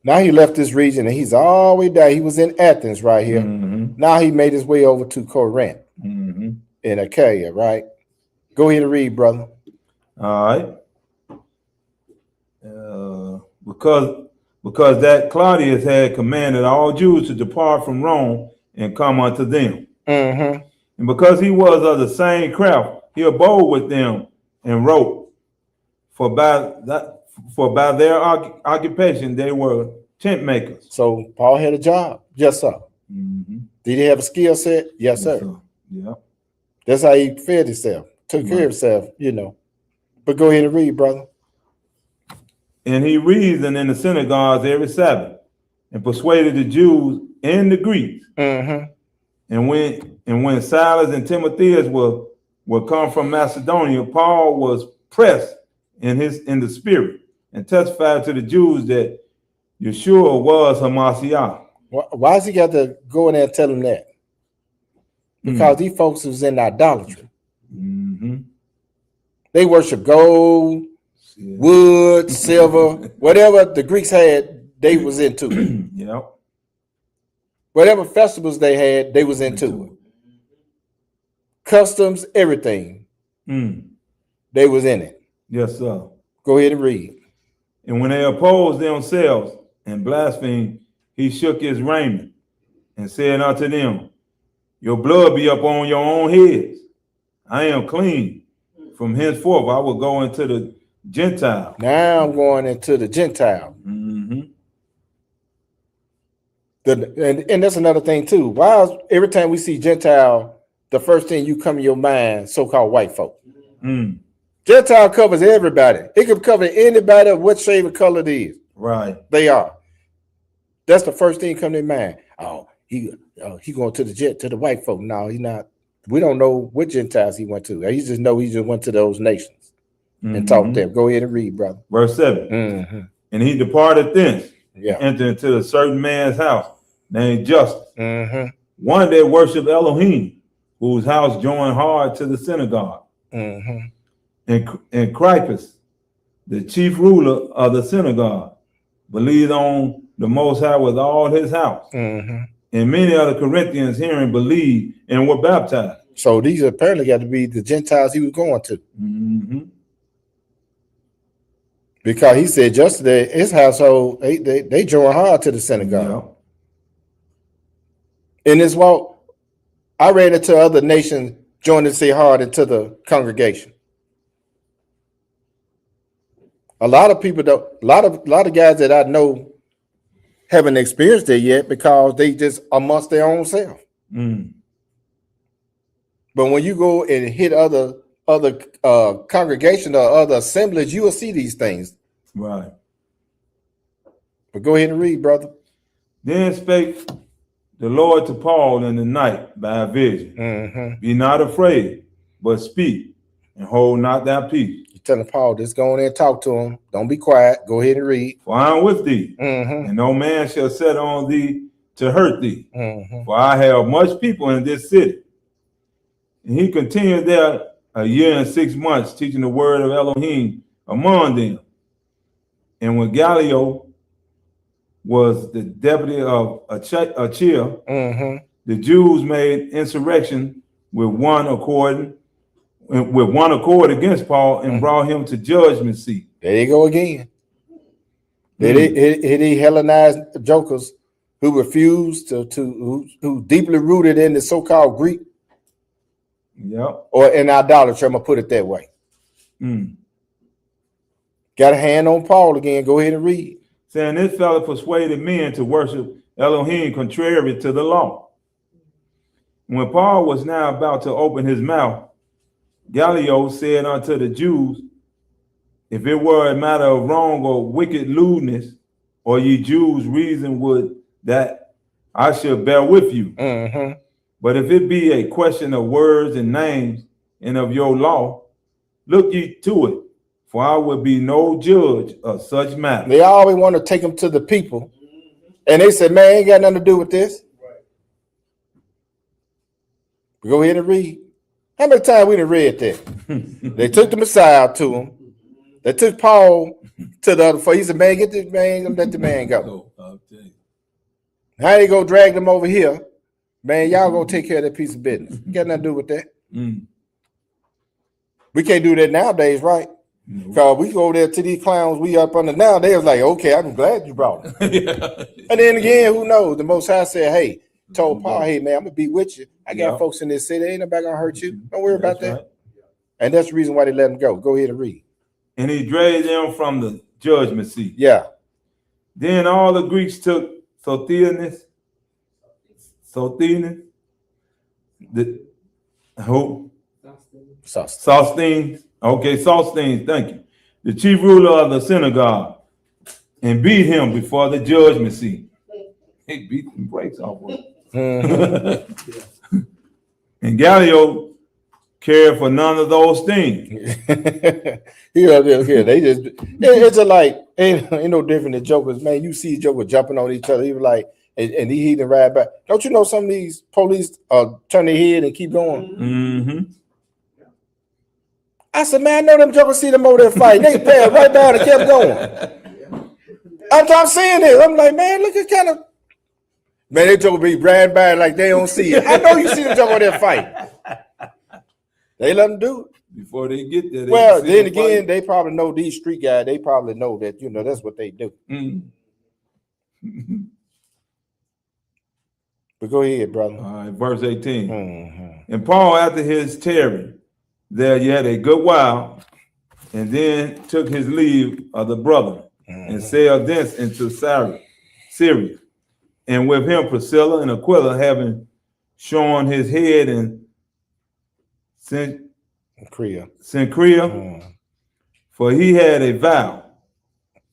Now he left this region and he's all the way down. He was in Athens right here. Now he made his way over to Corinth in Achaia, right? Go ahead and read, brother. All right. Because that Claudius had commanded all Jews to depart from Rome and come unto them. And because he was of the same craft, he abode with them and wrote, for by their occupation they were tent makers. So Paul had a job. Yes, sir. Did he have a skill set? Yes, sir. Yeah. That's how he fed himself, took care of himself, you know. But go ahead and read, brother. And he reasoned in the synagogues every Sabbath and persuaded the Jews and the Greeks. And when Silas and Timotheus were come from Macedonia, Paul was pressed in the spirit and testified to the Jews that Yeshua was Hamashiach. Why has he got to go in there and tell them that? Because these folks was in idolatry. They worship gold, wood, silver, whatever the Greeks had, they was into it. Whatever festivals they had, they was into it. Customs, everything. They was in it. Yes, sir. Go ahead and read. And when they opposed themselves and blasphemed, he shook his raiment and said unto them, your blood be upon your own heads. I am clean. From henceforth, I will go into the Gentile. Now I'm going into the Gentile. And that's another thing too. Why is every time we see Gentile, the first thing you come in your mind, so-called white folk? Gentile covers everybody. It can cover anybody of what shade of color it is. Right. They are. That's the first thing come to mind. Oh, he going to the white folk. No, he's not. We don't know what Gentiles he went to. He just know he just went to those nations and talked to them. Go ahead and read, brother. Verse 7. And he departed thence, entered into a certain man's house named Justus, one that worshiped Elohim, whose house joined hard to the synagogue. And Crispus, the chief ruler of the synagogue, believed on the Most High with all his house. And many of the Corinthians hearing believed and were baptized. So these apparently got to be the Gentiles he was going to. Because he said just today, his household, they joined hard to the synagogue. In this walk, I ran into other nations joining to say hard into the congregation. A lot of people don't, a lot of guys that I know haven't experienced it yet because they just amongst their own self. But when you go and hit other congregations or other assemblies, you will see these things. Right. But go ahead and read, brother. Then spake the Lord to Paul in the night by a vision. Be not afraid, but speak and hold not thy peace. You're telling Paul, just go in there and talk to him. Don't be quiet. Go ahead and read. For I am with thee, and no man shall set on thee to hurt thee. For I have much people in this city. And he continued there a year and 6 months, teaching the word of Elohim among them. And when Gallio was the deputy of Achia, the Jews made insurrection with one accord against Paul and brought him to judgment seat. There you go again. They Hellenized jokers who refused who deeply rooted in the so-called Greek or in idolatry. I'm gonna put it that way. Got a hand on Paul again. Go ahead and read. Saying this fellow persuaded men to worship Elohim contrary to the law. When Paul was now about to open his mouth, Gallio said unto the Jews, if it were a matter of wrong or wicked lewdness, or ye Jews reason would that I should bear with you. But if it be a question of words and names and of your law, look ye to it, for I will be no judge of such matters. They always want to take them to the people. And they said, man, ain't got nothing to do with this. Go ahead and read. How many times we done read that? They took the Messiah to him. They took Paul to the other. He said, man, get this man, let the man go. How they go drag them over here? Man, y'all go take care of that piece of business. Got nothing to do with that. We can't do that nowadays, right? Because we go there to these clowns we up under now. They was like, okay, I'm glad you brought them. And then again, who knows? The Most High said, hey, told Paul, hey, man, I'm going to be with you. I got folks in this city. Ain't nobody going to hurt you. Don't worry about that. Right. And that's the reason why they let him go. Go ahead and read. And he dragged them from the judgment seat. Yeah. Then all the Greeks took Sosthenes, Sosthenes. Okay, Sosthenes, thank you. The chief ruler of the synagogue, and beat him before the judgment seat. He beat the brakes off of him. And Gallio cared for none of those things. They just, it's like, ain't no different than jokers, man. You see jokers jumping on each other, even like, and he didn't ride back. Don't you know some of these police turn their head and keep going? I said, man, I know them jokers see them over there fighting. They passed right down and kept going. I'm seeing this. I'm like, man, look at kind of, man, they joker be riding by like they don't see it. I know you see them joker over there fighting. They let them do it. Before they get there. Well, then again, they probably know these street guys. They probably know that, you know, that's what they do. But go ahead, brother. All right, verse 18. And Paul, after his tarry there yet a good while, and then took his leave of the brother and sailed thence into Syria. And with him Priscilla and Aquila, having shorn his head in Cenchrea, for he had a vow,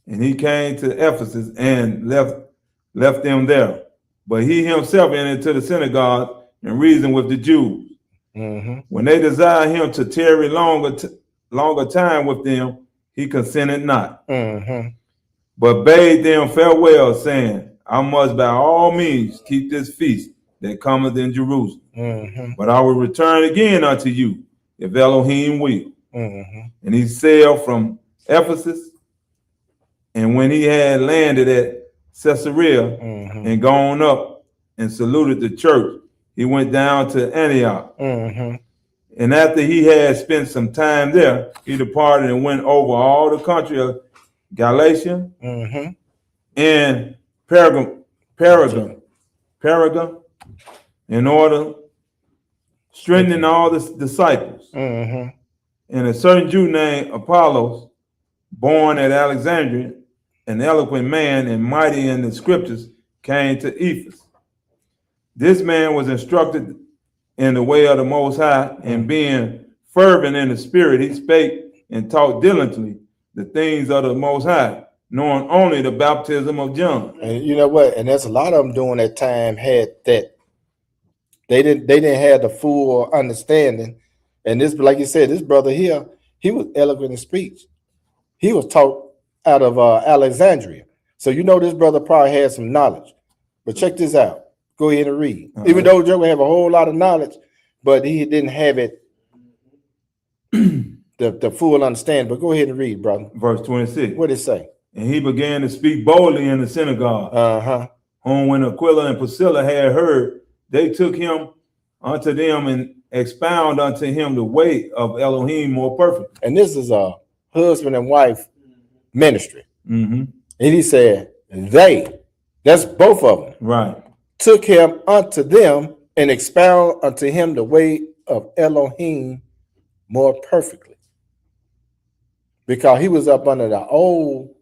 and he came to Ephesus and left them there. But he himself entered into the synagogue and reasoned with the Jews. When they desired him to tarry longer time with them, he consented not, but bade them farewell, saying, I must by all means keep this feast that cometh in Jerusalem. But I will return again unto you, if Elohim will. And he sailed from Ephesus, and when he had landed at Caesarea and gone up and saluted the church, he went down to Antioch. And after he had spent some time there, he departed and went over all the country of Galatia and Paragon, in order strengthening all the disciples. And a certain Jew named Apollos, born at Alexandria, an eloquent man and mighty in the scriptures, came to Ephesus. This man was instructed in the way of the Most High, and being fervent in the spirit, he spake and taught diligently the things of the Most High, knowing only the baptism of John. And you know what? And there's a lot of them during that time had that. They didn't have the full understanding. And this, like you said, this brother here, he was eloquent in speech. He was taught out of Alexandria. So you know this brother probably had some knowledge. But check this out. Go ahead and read. Even though Joe have a whole lot of knowledge, but he didn't have it the full understanding. But go ahead and read, brother. Verse 26. What did it say? And he began to speak boldly in the synagogue. Whom when Aquila and Priscilla had heard, they took him unto them and expound unto him the way of Elohim more perfect. And this is a husband and wife ministry. And he said, they, that's both of them, Right. took him unto them and expound unto him the way of Elohim more perfectly. Because he was up under the old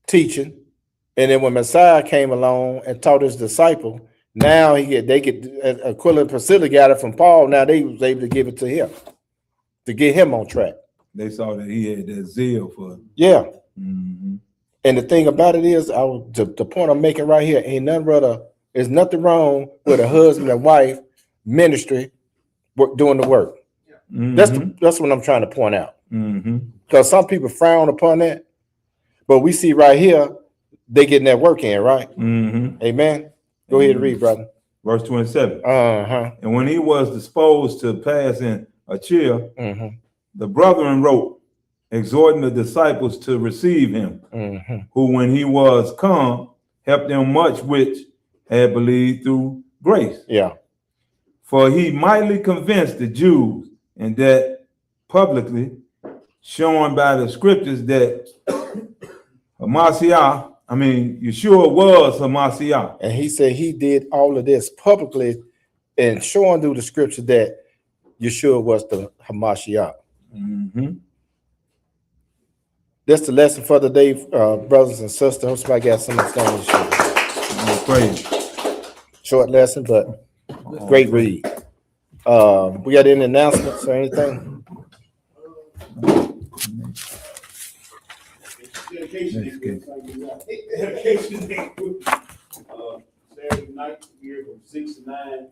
teaching. And then when Messiah came along and taught his disciple, now they get Aquila and Priscilla got it from Paul. Now they was able to give it to him to get him on track. They saw that he had that zeal for it. Yeah. Mm-hmm. And the thing about it is, the point I'm making right here, ain't nothing brother. There's nothing wrong with a husband and wife ministry doing the work. Mm-hmm. That's what I'm trying to point out. Mm-hmm. Because some people frown upon that, but we see right here they getting that work in, right? Mm-hmm. Amen. Go ahead and read, brother. Verse 27. Uh-huh. And when he was disposed to pass in Achaia, Mm-hmm. the brethren wrote, exhorting the disciples to receive him, Mm-hmm. who when he was come, helped them much which had believed through grace. Yeah. For he mightily convinced the Jews, and that publicly, showing by the scriptures that Yeshua was Hamashiach. And he said he did all of this publicly and showing through the scripture that Yeshua was the Hamashiach. Mm-hmm. That's the lesson for the day, brothers and sisters. Hope somebody got some understanding. Praise. Short lesson, but great read. We got any announcements or anything? Dedication day. Saturday night here from 6 to 9.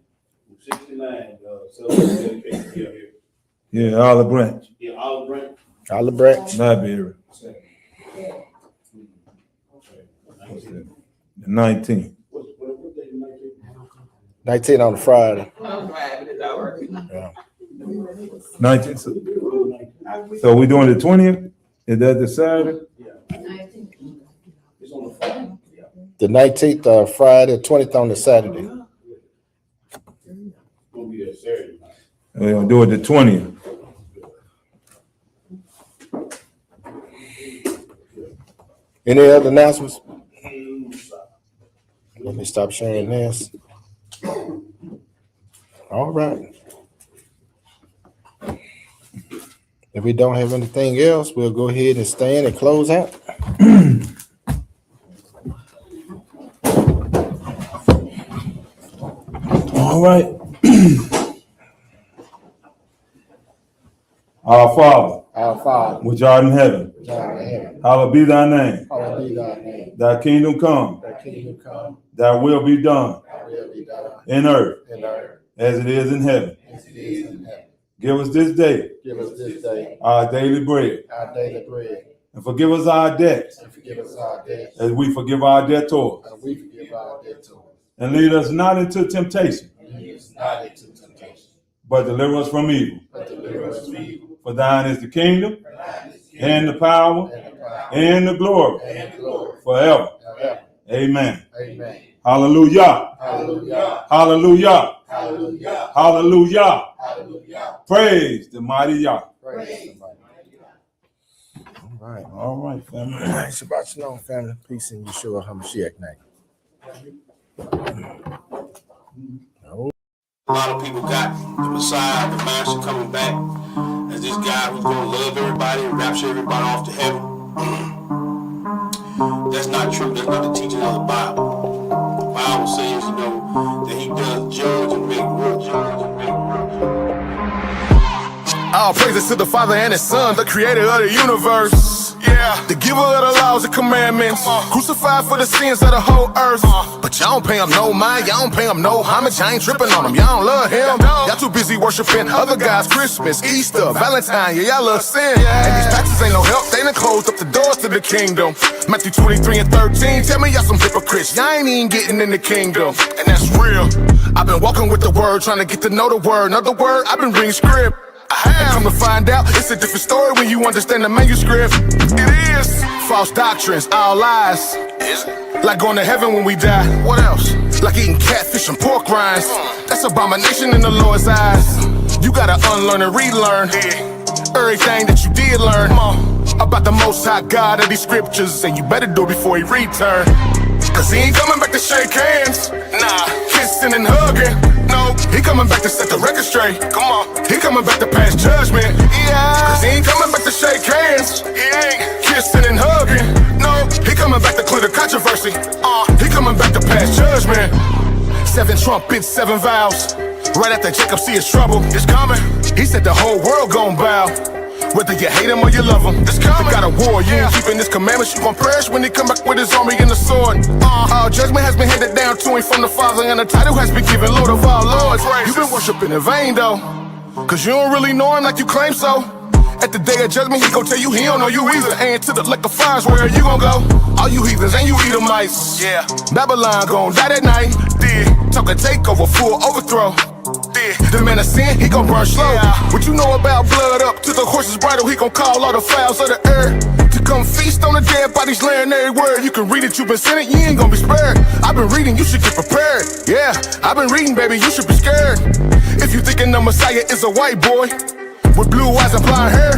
From 6 to 9. Celebrate dedication here. Yeah, Olive Branch. Yeah, Olive Branch. Olive Branch. Liberia. The 19th. What day the 19th? 19 on a Friday. Yeah. 19th. So we doing the 20th? Is that the Saturday? It's on the Friday. The 19th Friday, 20th on the Saturday. It's gonna be that Saturday night. We're gonna do it the 20th. Any other announcements? Let me stop sharing this. All right. If we don't have anything else, we'll go ahead and stand and close out. All right. Our Father, which art in heaven, hallowed be thy name. Thy kingdom come, thy will be done in earth as it is in heaven. Give us this day our daily bread, and forgive us our debts as we forgive our debtors. And lead us not into temptation, but deliver us from evil. For thine is the kingdom, and the power, and the glory, forever. Amen. Hallelujah. Hallelujah. Hallelujah. Praise the mighty Yah. All right, family. Shabbat shalom, family. Peace in Yeshua HaMashiach name. A lot of people got the Messiah, the Master coming back as this guy who's going to love everybody and rapture everybody off to heaven. That's not true. That's not the teaching of the Bible. The Bible says, that he does judge and make war. All praises to the Father and His Son, the creator of the universe. Yeah, the giver of the laws and commandments, crucified for the sins of the whole earth. But y'all don't pay him no mind, y'all don't pay him no homage. I ain't tripping on him, y'all don't love him. Y'all too busy worshiping other guys, Christmas, Easter, Valentine. Yeah, y'all love sin. And these pastors ain't no help, they done closed up the doors to the kingdom. Matthew 23 and 13, tell me y'all some hypocrites, y'all ain't even getting in the kingdom. And that's real. I've been walking with the word, trying to get to know the word. Another word, I've been reading script. I have come to find out it's a different story when you understand the manuscript. It is false doctrines, all lies. Is it? Like going to heaven when we die. What else? Like eating catfish and pork rinds. That's abomination in the Lord's eyes. You gotta unlearn and relearn everything that you did learn. Come on. about the Most High God of these scriptures, and you better do it before he return. Cause he ain't coming back to shake hands, nah, kissing and hugging. No, he coming back to set the record straight. Come on, he coming back to pass judgment. Yeah, cause he ain't coming back to shake hands. He ain't kissing and hugging. No, he coming back to clear the controversy. He coming back to pass judgment. 7 trumpets, 7 vows. Right after Jacob see his trouble, it's coming. He said the whole world gon' bow. Whether you hate him or you love him, it's coming. They got a war, you ain't keeping his commandments, you gon' perish when he come back with his army and the sword. All judgment has been handed down to him from the Father, and the title has been given Lord of all lords. You've been worshiping in vain though, cause you don't really know him like you claim so. At the day of judgment, he gon' tell you he don't know you either. And to the lake of fires, where you gon' go? All you heathens and you Edomites. Yeah, Babylon gon' die that night. Talk a takeover, full overthrow. The man of sin, he gon' burn slow. What you know about blood up to the horse's bridle? He gon' call all the fowls of the air to come feast on the dead bodies, laying every word. You can read it, you been sinning, you ain't gon' be spared. I've been reading, you should get prepared. Yeah, I've been reading, baby, you should be scared. If you thinking the Messiah is a white boy with blue eyes and blonde hair,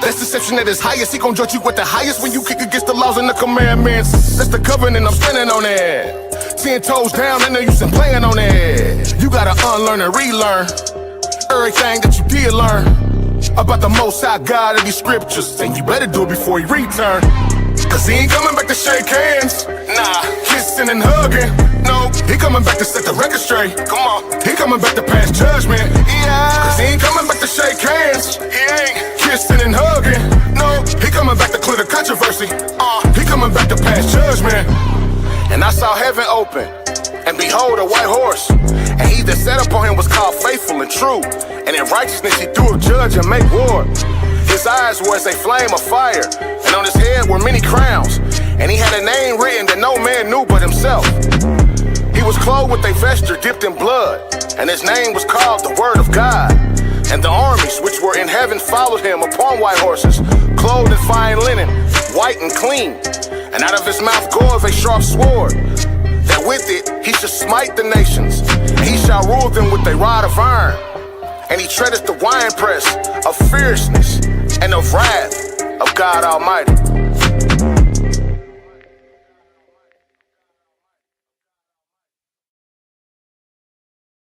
that's deception at its highest. He gon' judge you with the highest when you kick against the laws and the commandments. That's the covenant, I'm standing on it. 10 toes down, I know you been playing on it. You gotta unlearn and relearn everything that you did learn about the Most High God of these scriptures, and you better do it before he return. Cause he ain't coming back to shake hands, nah, kissing and hugging. No, he coming back to set the record straight. Come on, he coming back to pass judgment. Yeah, cause he ain't coming back to shake hands. He ain't kissing and hugging. No, he coming back to clear the controversy. He coming back to pass judgment. And I saw heaven open, and behold a white horse, and he that sat upon him was called Faithful and True, and in righteousness he doeth judge and make war. His eyes were as a flame of fire, and on his head were many crowns, and he had a name written that no man knew but himself. He was clothed with a vesture dipped in blood, and his name was called the Word of God. And the armies which were in heaven followed him upon white horses, clothed in fine linen, white and clean. And out of his mouth goeth a sharp sword, that with it he shall smite the nations, and he shall rule them with a rod of iron. And he treadeth the winepress of fierceness and of wrath of God Almighty.